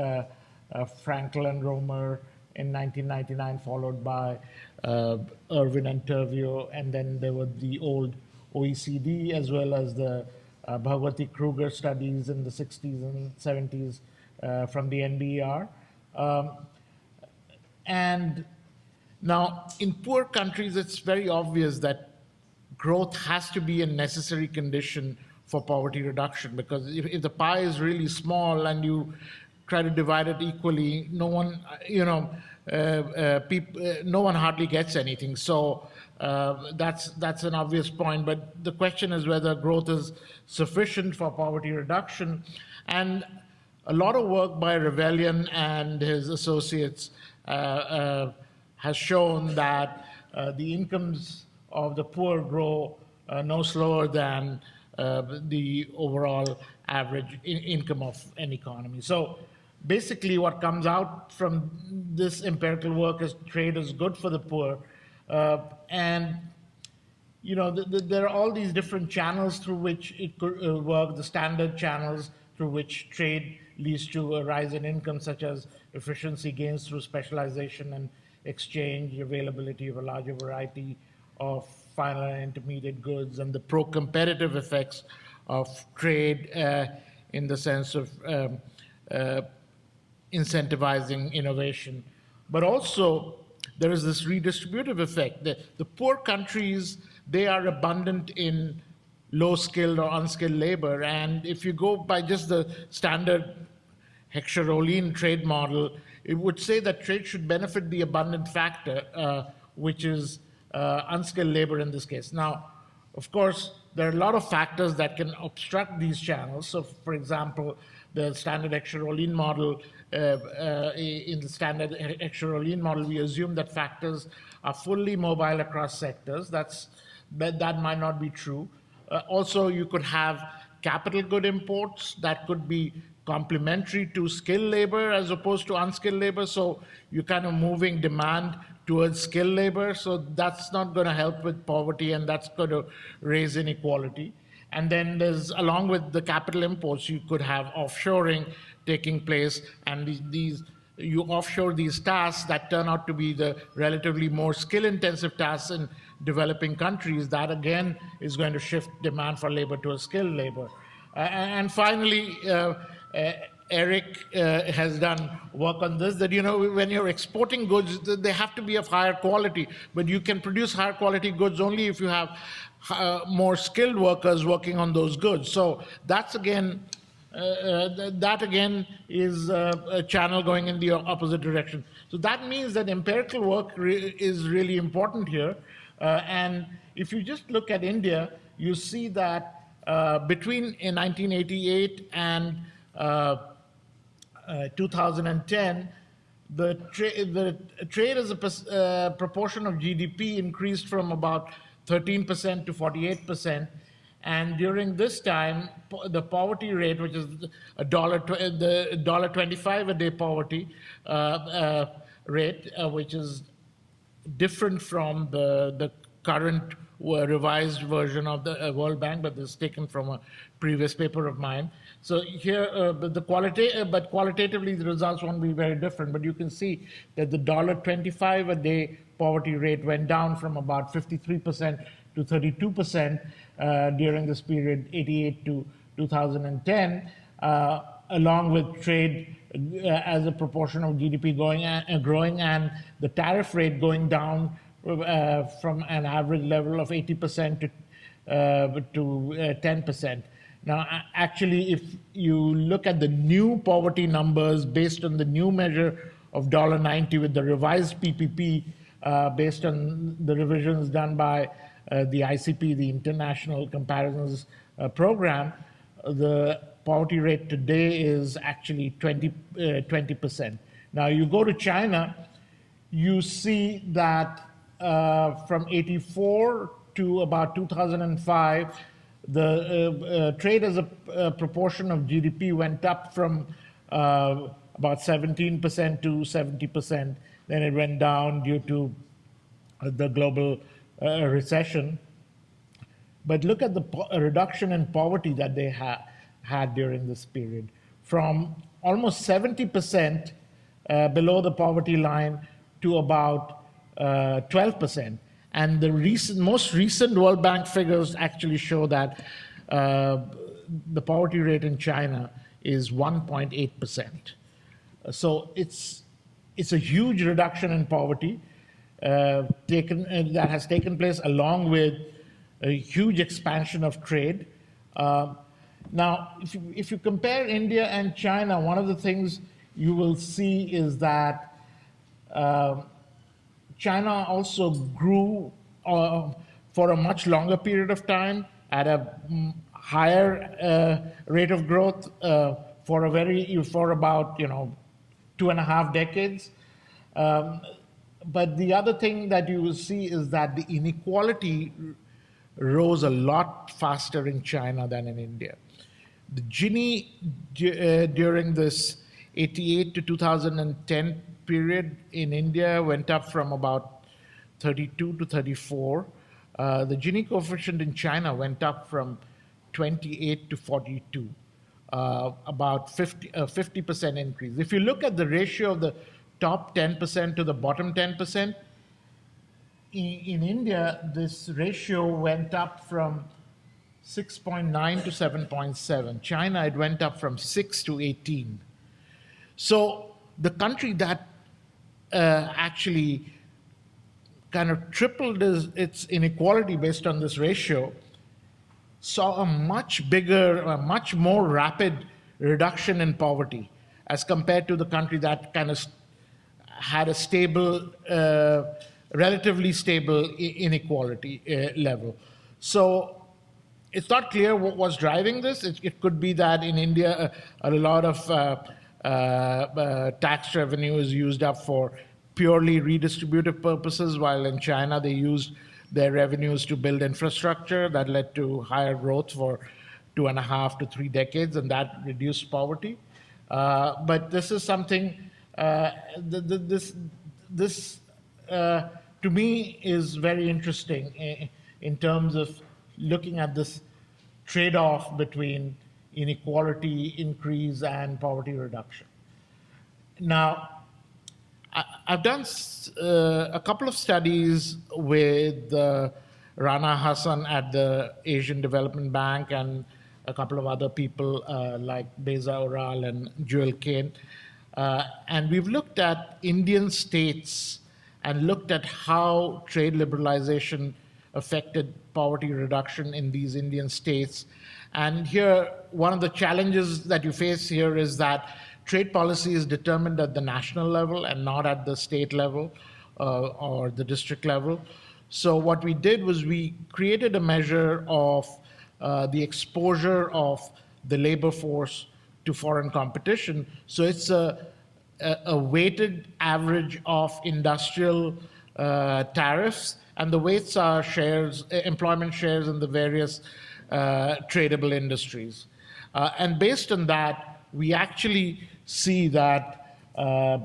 Frankel and Romer in 1999, followed by Irwin and Tervio, and then there were the old OECD, as well as the Bhagwati-Kruger studies in the 60s and 70s from the NBER. And now, in poor countries, it's very obvious that growth has to be a necessary condition for poverty reduction, because if the pie is really small and you try to divide it equally, no one, no one hardly gets anything. So that's an obvious point. But the question is whether growth is sufficient for poverty reduction. And a lot of work by Rebellion and his associates has shown that the incomes of the poor grow no slower than the overall average income of an economy. So basically what comes out from this empirical work is trade is good for the poor. And you know, there are all these different channels through which it could work, the standard channels through which trade leads to a rise in income, such as efficiency gains through specialization and exchange, availability of a larger variety of final and intermediate goods, and the pro-competitive effects of trade in the sense of incentivizing innovation. But also, there is this redistributive effect. The poor countries, they are abundant in low-skilled or unskilled labor. And if you go by just the standard Heckscher-Ohlin trade model, it would say that trade should benefit the abundant factor, which is unskilled labor in this case. Now, of course, there are a lot of factors that can obstruct these channels. So, for example, the standard Heckscher-Ohlin model, in the standard Heckscher-Ohlin model, we assume that factors are fully mobile across sectors. That might not be true. Also, you could have capital good imports that could be complementary to skilled labor as opposed to unskilled labor. So you're kind of moving demand towards skilled labor. So that's not going to help with poverty, and that's going to raise inequality. And then there's, along with the capital imports, you could have offshoring taking place, and you offshore these tasks that turn out to be the relatively more skill-intensive tasks in developing countries. That again is going to shift demand for labor to a skilled labor. And finally, Eric has done work on this, that, you know, when you're exporting goods, they have to be of higher quality, but you can produce higher quality goods only if you have more skilled workers working on those goods. So that's again, is a channel going in the opposite direction. So that means that empirical work is really important here. And if you just look at India, you see that between 1988 and 2010, the trade as a proportion of GDP increased from about 13% to 48%. And during this time, the poverty rate, which is the $1.25 a day poverty rate, which is different from the current revised version of the World Bank, but this is taken from a previous paper of mine. So here, but qualitatively, the results won't be very different. But you can see that the $1.25 a day poverty rate went down from about 53% to 32% during this period, 88 to 2010, along with trade as a proportion of GDP growing, and the tariff rate going down from an average level of 80% to 10%. Now, actually, if you look at the new poverty numbers based on the new measure of $1.90 with the revised PPP, based on the revisions done by the ICP, the International Comparisons Program, the poverty rate today is actually 20%. Now, you go to China, you see that from 84 to about 2005, the trade as a proportion of GDP went up from about 17% to 70%. Then it went down due to the global recession. But look at the reduction in poverty that they had during this period, from almost 70% below the poverty line to about 12%. And the most recent World Bank figures actually show that the poverty rate in China is 1.8%. So it's a huge reduction in poverty that has taken place, along with a huge expansion of trade. Now, if you compare India and China, one of the things you will see is that China also grew for a much longer period of time at a higher rate of growth for about 2.5 decades. But the other thing that you will see is that the inequality rose a lot faster in China than in India. The Gini during this 88 to 2010 period in India went up from about 32 to 34. The Gini coefficient in China went up from 28 to 42, about 50% increase. If you look at the ratio of the top 10% to the bottom 10%, in India, this ratio went up from 6.9 to 7.7. China, it went up from 6 to 18. So the country that actually kind of tripled its inequality based on this ratio saw a much bigger, much more rapid reduction in poverty as compared to the country that kind of had a stable, relatively stable inequality level. So it's not clear what was driving this. It could be that in India, a lot of tax revenue is used up for purely redistributive purposes, while in China they used their revenues to build infrastructure that led to higher growth for 2.5 to 3 decades, and that reduced poverty. But this is something, this to me is very interesting in terms of looking at this trade-off between inequality increase and poverty reduction. Now, I've done a couple of studies with Rana Hassan at the Asian Development Bank and a couple of other people like Beza Oral and Joel Kane. And we've looked at Indian states and looked at how trade liberalization affected poverty reduction in these Indian states. And here, one of the challenges that you face here is that trade policy is determined at the national level and not at the state level or the district level. So what we did was we created a measure of the exposure of the labor force to foreign competition. So it's a weighted average of industrial tariffs, and the weights are shares, employment shares in the various tradable industries. And based on that, we actually see that there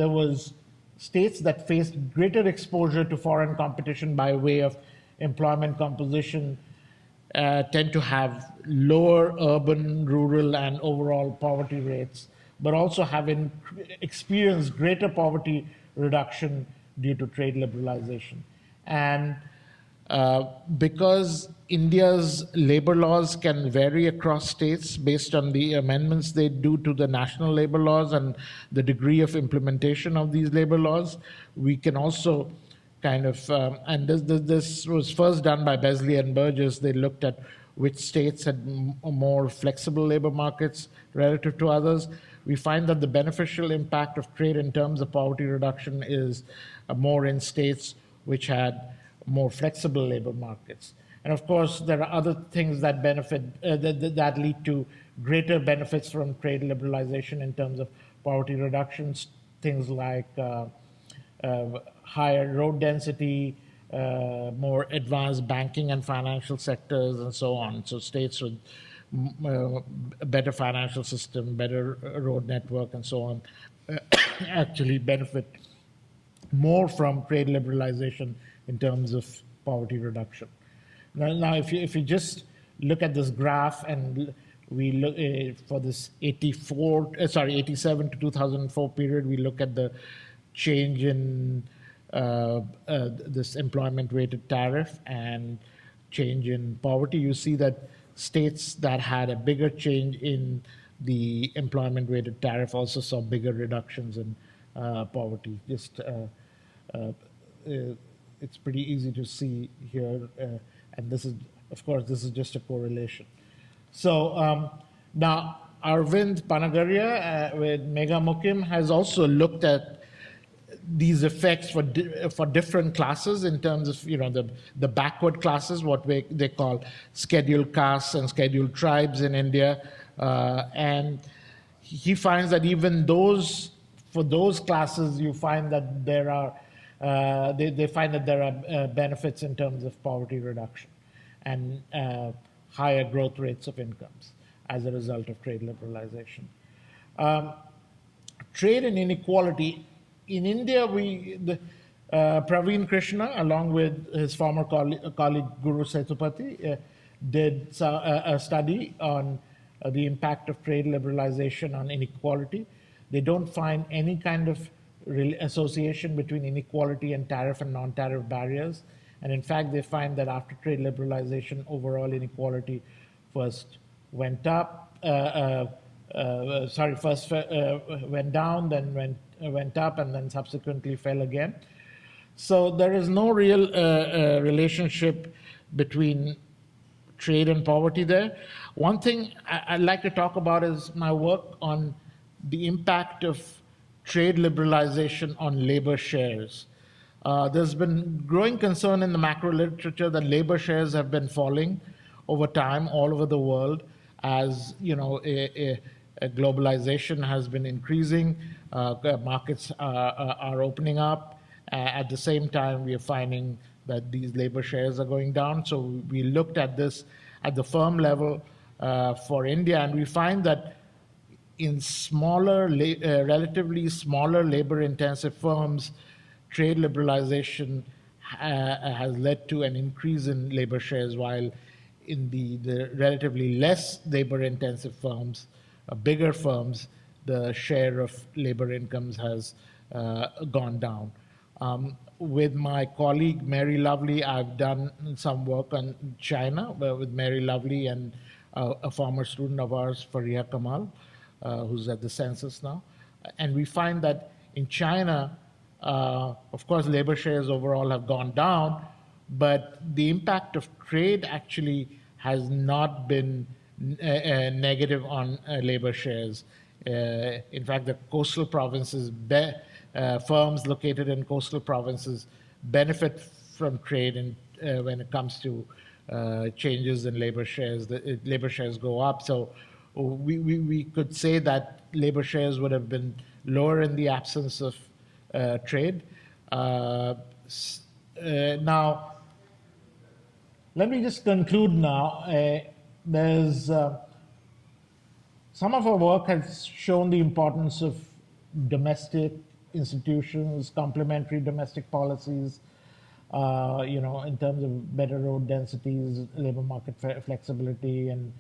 was states that faced greater exposure to foreign competition by way of employment composition tend to have lower urban, rural, and overall poverty rates, but also have experienced greater poverty reduction due to trade liberalization. And because India's labor laws can vary across states based on the amendments they do to the national labor laws and the degree of implementation of these labor laws, we can also kind of, and this was first done by Besley and Burgess. They looked at which states had more flexible labor markets relative to others. We find that the beneficial impact of trade in terms of poverty reduction is more in states which had more flexible labor markets. And of course, there are other things that benefit, that lead to greater benefits from trade liberalization in terms of poverty reductions, things like higher road density, more advanced banking and financial sectors, and so on. So states with a better financial system, better road network, and so on, actually benefit more from trade liberalization in terms of poverty reduction. Now if you just look at this graph and we look for this 87 to 2004 period, we look at the change in this employment weighted tariff and change in poverty. You see that states that had a bigger change in the employment weighted tariff also saw bigger reductions in poverty. It's pretty easy to see here, and this is, of course, this is just a correlation. So now Arvind Panagaria with Mega Mukim has also looked at these effects for different classes in terms of the backward classes, what they call scheduled castes and scheduled tribes in India, and he finds that even for those classes you find that there are they find that there are benefits in terms of poverty reduction and higher growth rates of incomes as a result of trade liberalization. Trade and inequality. In India, Praveen Krishna, along with his former colleague Guru Setupati, did a study on the impact of trade liberalization on inequality. They don't find any kind of association between inequality and tariff and non-tariff barriers. And in fact, they find that after trade liberalization, overall inequality first went up, first went down, then went up, and then subsequently fell again. So there is no real relationship between trade and poverty there. One thing I'd like to talk about is my work on the impact of trade liberalization on labor shares. There's been growing concern in the macro literature that labor shares have been falling over time all over the world as globalization has been increasing, markets are opening up. At the same time, we are finding that these labor shares are going down. So we looked at this at the firm level for India, and we find that in relatively smaller labor-intensive firms, trade liberalization has led to an increase in labor shares, while in the relatively less labor-intensive firms, bigger firms, the share of labor incomes has gone down. With my colleague Mary Lovely, I've done some work on China with Mary Lovely and a former student of ours, Fariha Kamal, who's at the census now. And we find that in China, of course, labor shares overall have gone down, but the impact of trade actually has not been negative on labor shares. In fact, the coastal provinces, firms located in coastal provinces benefit from trade when it comes to changes in labor shares. Labor shares go up. So we could say that labor shares would have been lower in the absence of trade. Now, let me just conclude now. There's some of our work has shown the importance of domestic institutions, complementary domestic policies, in terms of better road densities, labor market flexibility, and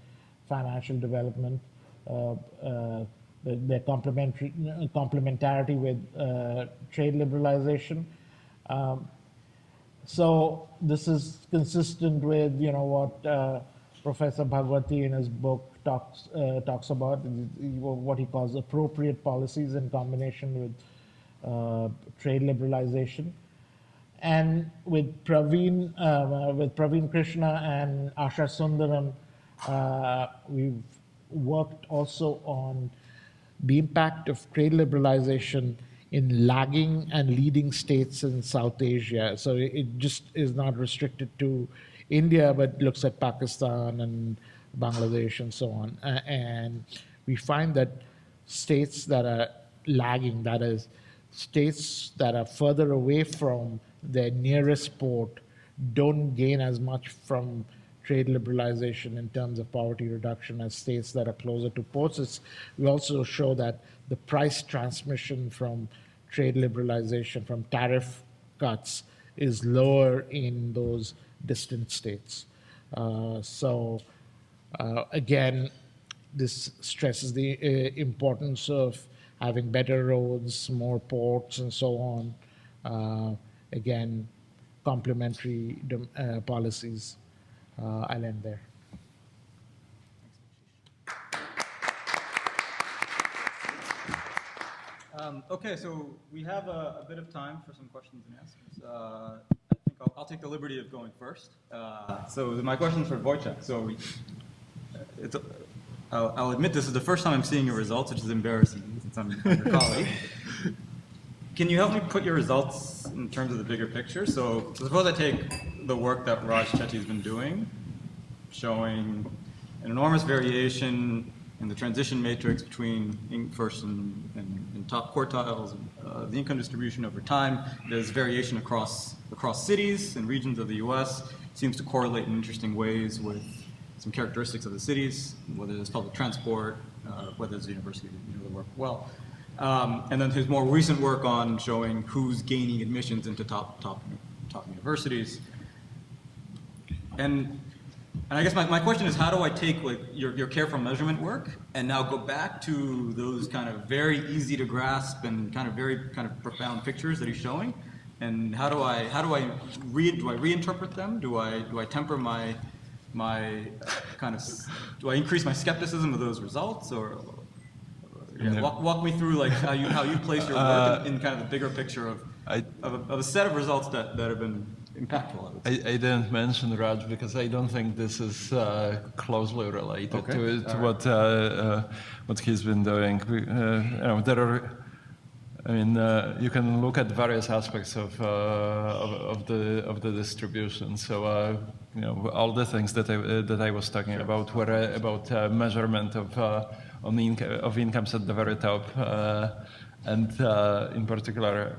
financial development. Their complementarity with trade liberalization. So this is consistent with what Professor Bhagwati in his book talks about, what he calls appropriate policies in combination with trade liberalization. And with Praveen Krishna and Asha Sundaram, we've worked also on the impact of trade liberalization in lagging and leading states in South Asia. So it just is not restricted to India, but looks at Pakistan and Bangladesh and so on. And we find that states that are lagging, that is, states that are further away from their nearest port, don't gain as much from trade liberalization in terms of poverty reduction as states that are closer to ports. We also show that the price transmission from trade liberalization, from tariff cuts, is lower in those distant states. Again, this stresses the importance of having better roads, more ports, and so on. Again, complementary policies. I'll end there.
Okay, so we have a bit of time for some questions and answers. I think I'll take the liberty of going first. So my question is for Wojciech. So I'll admit this is the first time I'm seeing your results, which is embarrassing since I'm your colleague. Can you help me put your results in terms of the bigger picture? So suppose I take the work that Raj Chetty's been doing, showing an enormous variation in the transition matrix between first and top quartiles, the income distribution over time. There's variation across cities and regions of the U.S. Seems to correlate in interesting ways with some characteristics of the cities, whether it's public transport, whether it's university, the work well. And then his more recent work on showing who's gaining admissions into top universities. And I guess my question is, how do I take like your careful measurement work and now go back to those kind of very easy to grasp and very profound pictures that he's showing, and how do I reinterpret them? Do I temper my do I increase my skepticism of those results, or walk me through like how you place your work in kind of the bigger picture of a set of results that have been impactful, I would say.
I didn't mention Raj because I don't think this is closely related to what he's been doing. You can look at various aspects of the distribution. So all the things that I was talking about were about measurement of incomes at the very top, and in particular,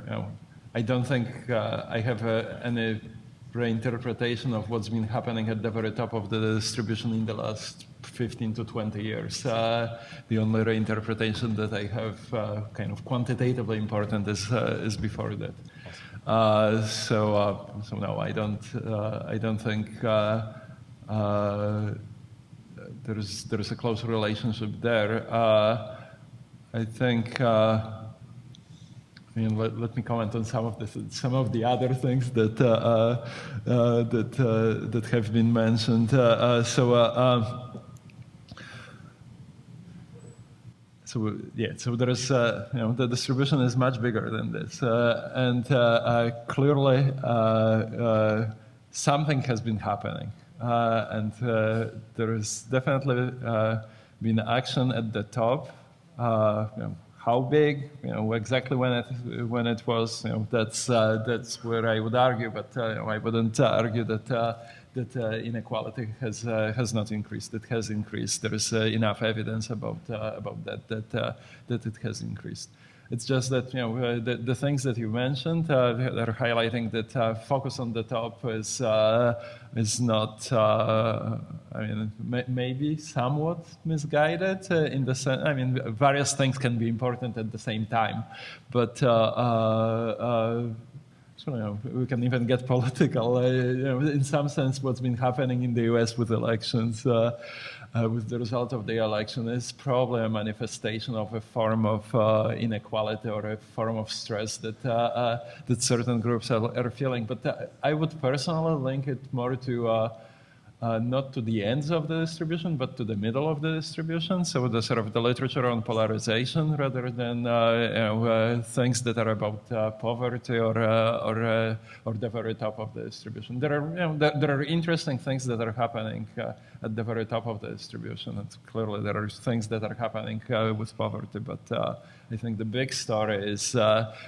I don't think I have any reinterpretation of what's been happening at the very top of the distribution in the last 15 to 20 years. The only reinterpretation that I have, kind of quantitatively important, is before that. So no, I don't think there is a close relationship there. I think. Let me comment on some of the other things that that have been mentioned. So there is the distribution is much bigger than this, and clearly something has been happening, and there has definitely been action at the top. How big, exactly when it was, that's where I would argue, but I wouldn't argue that inequality has not increased. It has increased. There is enough evidence about that it has increased. It's just that the things that you mentioned are highlighting that focus on the top is not. Maybe somewhat misguided in the sense. Various things can be important at the same time, but. We can even get political. In some sense, what's been happening in the U.S. with elections, with the result of the election, is probably a manifestation of a form of inequality or a form of stress that certain groups are feeling. But I would personally link it more to not to the ends of the distribution, but to the middle of the distribution. So the sort of the literature on polarization, rather than things that are about poverty or the very top of the distribution. There are interesting things that are happening at the very top of the distribution, and clearly there are things that are happening with poverty. But I think the big story is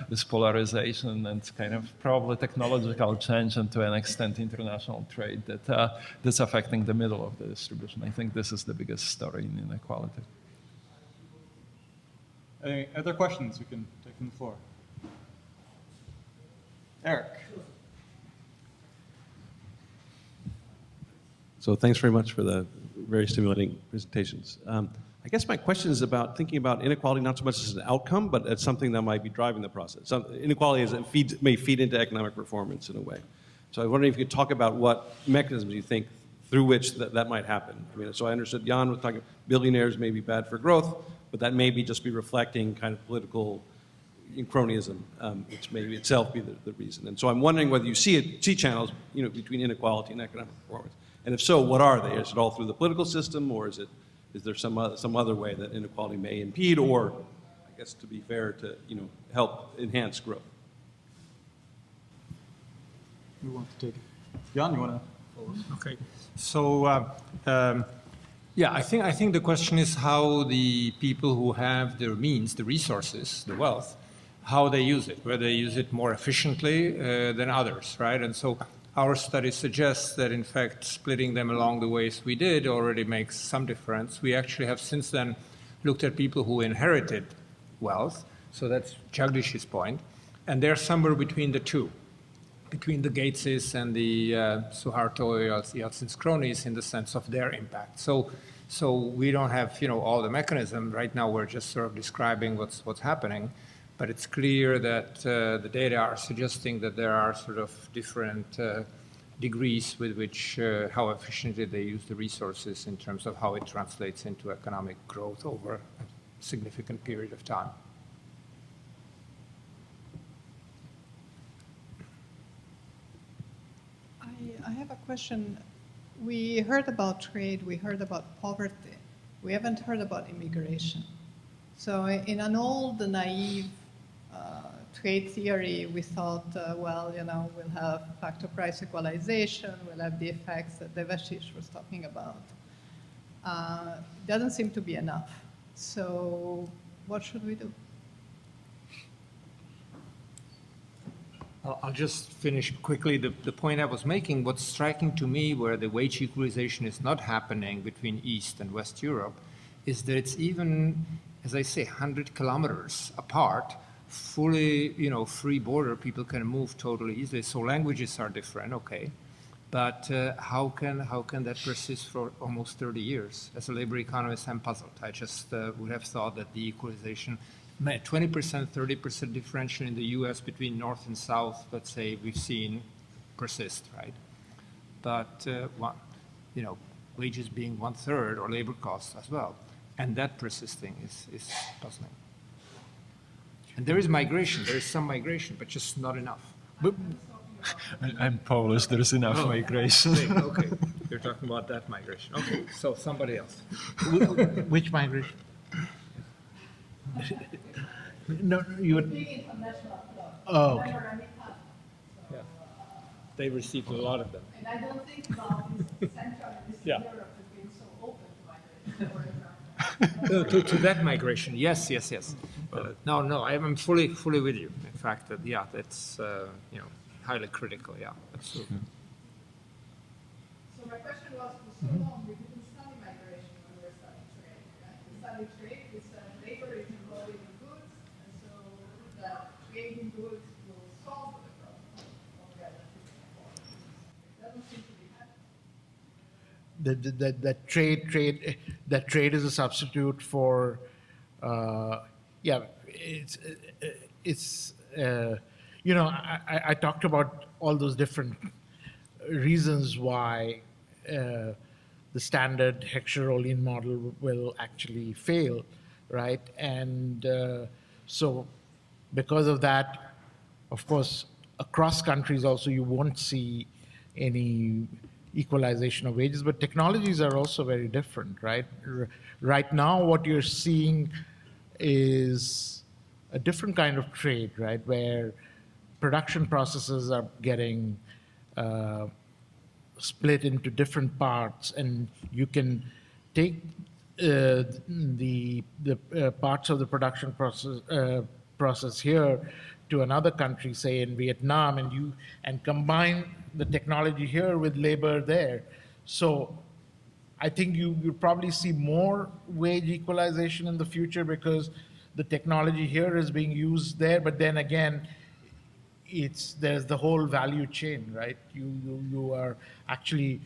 this polarization and kind of probably technological change, and to an extent international trade that's affecting the middle of the distribution. I think this is the biggest story in inequality.
Any other questions we can take from the floor? Eric.
So thanks very much for the very stimulating presentations. I guess my question is about thinking about inequality not so much as an outcome, but as something that might be driving the process. So inequality may feed into economic performance in a way. So I was wondering if you could talk about what mechanisms you think through which that might happen. So I understood Jan was talking billionaires may be bad for growth, but that may just be reflecting kind of political cronyism, which may itself be the reason. And so I'm wondering whether you see channels, between inequality and economic performance. And if so, what are they? Is it all through the political system, or is there some other way that inequality may impede, or, I guess to be fair, to help enhance growth?
Who wants to take it? Jan, you want to?
Okay. So Yeah, I think the question is how the people who have the means, the resources, the wealth, how they use it, whether they use it more efficiently than others, right? And so our study suggests that, in fact, splitting them along the ways we did already makes some difference. We actually have since then looked at people who inherited wealth, so that's Jagdish's point, and they're somewhere between the two, between the Gateses and the Suharto Yeltsin's cronies in the sense of their impact. So we don't have all the mechanism right now. We're just sort of describing what's happening, but it's clear that the data are suggesting that there are sort of different degrees with which how efficiently they use the resources in terms of how it translates into economic growth over a significant period of time.
I have a question. We heard about trade, we heard about poverty. We haven't heard about immigration. So in an old, naive trade theory, we thought, we'll have factor price equalization, we'll have the effects that Devashish was talking about. Doesn't seem to be enough. So what should we do?
I'll just finish quickly the point I was making. What's striking to me where the wage equalization is not happening between East and West Europe is that it's even, as I say, 100 kilometers apart, fully, free border, people can move totally easily. So languages are different, okay. But how can that persist for almost 30 years? As a labor economist, I'm puzzled. I just would have thought that the equalization 20%, 30% differential in the US between North and South, let's say, we've seen persist, right? But, wages being 1/3 or labor costs as well. And that persisting is puzzling. And there is migration, there is some migration, but just not enough.
But I'm Polish, there's enough migration.
Okay, you're talking about that migration. Okay, so somebody else.
Which migration? No, you would. Oh, okay.
Yeah. They received a lot of them.
And I don't think about this Central and Eastern Europe as being so open to migration.
To that migration, yes. No, I'm fully with you. In fact, that's highly critical. Yeah, absolutely.
So my question was, for so long we didn't study migration when we were studying trade. Right? We studied trade, we studied labor is involved in goods, and so the trade in goods will solve the problem of relative inequality. It doesn't seem to be happening.
That trade is a substitute for, I talked about all those different reasons why the standard Heckscher-Ohlin model will actually fail, right? And so because of that, of course, across countries also you won't see any equalization of wages, but technologies are also very different, right? Right now, what you're seeing is a different kind of trade, right? Where production processes are getting split into different parts, and you can take the parts of the production process here to another country, say in Vietnam, and combine the technology here with labor there. So I think you'll probably see more wage equalization in the future because the technology here is being used there, but then again, there's the whole value chain, right? You are actually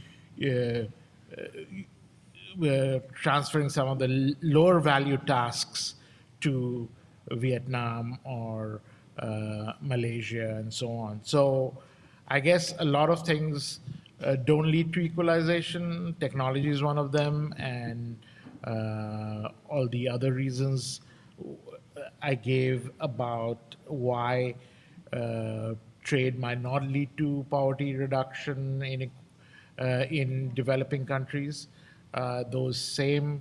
transferring some of the lower value tasks to Vietnam or Malaysia and so on. So I guess a lot of things don't lead to equalization. Technology is one of them, and all the other reasons I gave about why trade might not lead to poverty reduction in developing countries. Those same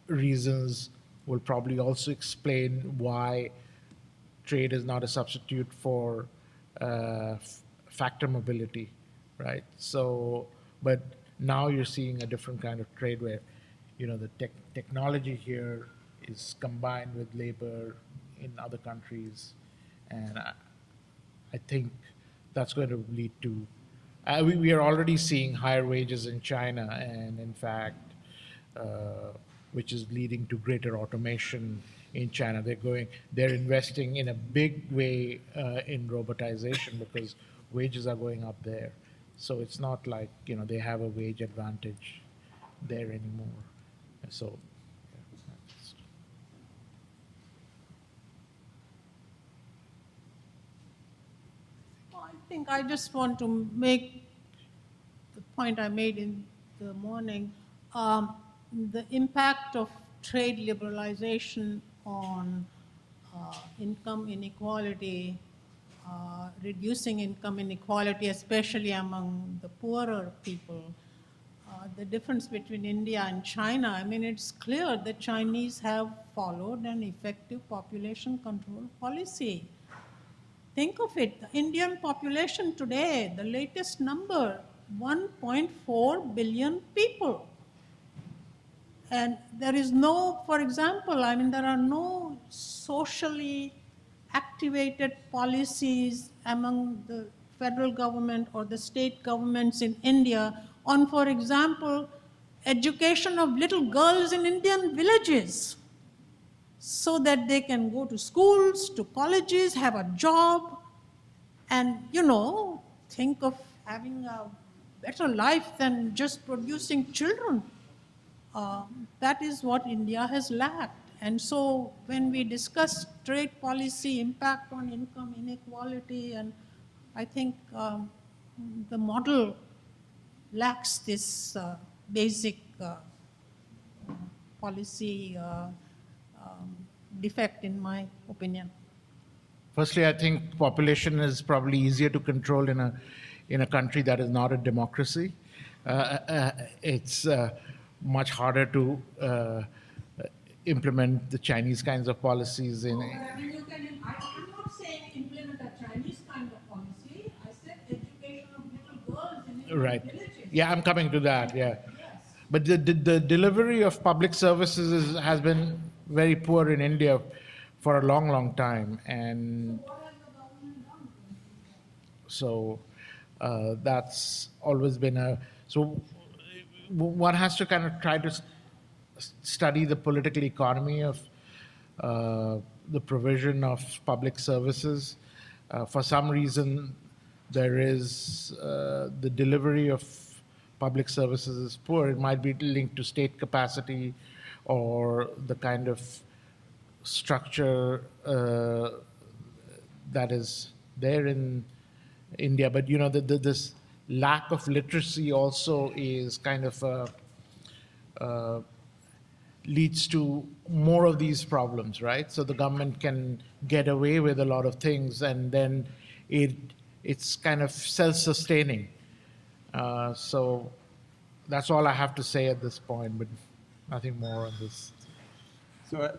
reasons will probably also explain why trade is not a substitute for factor mobility, right? So, but Now you're seeing a different kind of trade where, the technology here is combined with labor in other countries, and I think that's going to lead to. We are already seeing higher wages in China, and in fact, which is leading to greater automation in China. They're investing in a big way in robotization because wages are going up there. So it's not like they have a wage advantage there anymore. So.
I think I just want to make the point I made in the morning. The impact of trade liberalization on income inequality, reducing income inequality, especially among the poorer people. The difference between India and China, I mean, it's clear the Chinese have followed an effective population control policy. Think of it, the Indian population today, the latest number, 1.4 billion people. And there is no, for example, I mean, there are no socially activated policies among the federal government or the state governments in India on, for example, education of little girls in Indian villages so that they can go to schools, to colleges, have a job, and, think of having a better life than just producing children. That is what India has lacked. And so when we discuss trade policy, impact on income inequality, and I think the model lacks this basic policy defect, in my opinion.
Firstly, I think population is probably easier to control in a country that is not a democracy. It's much harder to implement the Chinese kinds of policies in.
I'm not saying implement a Chinese kind of policy. I said education of little girls in Indian
Right.
villages.
Yeah, I'm coming to that. Yeah.
Yes.
But the delivery of public services has been very poor in India for a long, long time, and so that's always been a. So one has to kind of try to study the political economy of the provision of public services. For some reason, there is the delivery of public services is poor. It might be linked to state capacity or the kind of structure that is there in India. But this lack of literacy also is kind of leads to more of these problems, right? So the government can get away with a lot of things, and then it's kind of self-sustaining. So that's all I have to say at this point, but nothing more on this.
So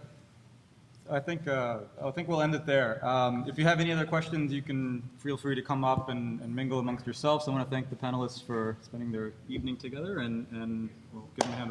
I think we'll end it there. If you have any other questions, you can feel free to come up and mingle amongst yourselves. I want to thank the panelists for spending their evening together, and we'll give them a hand of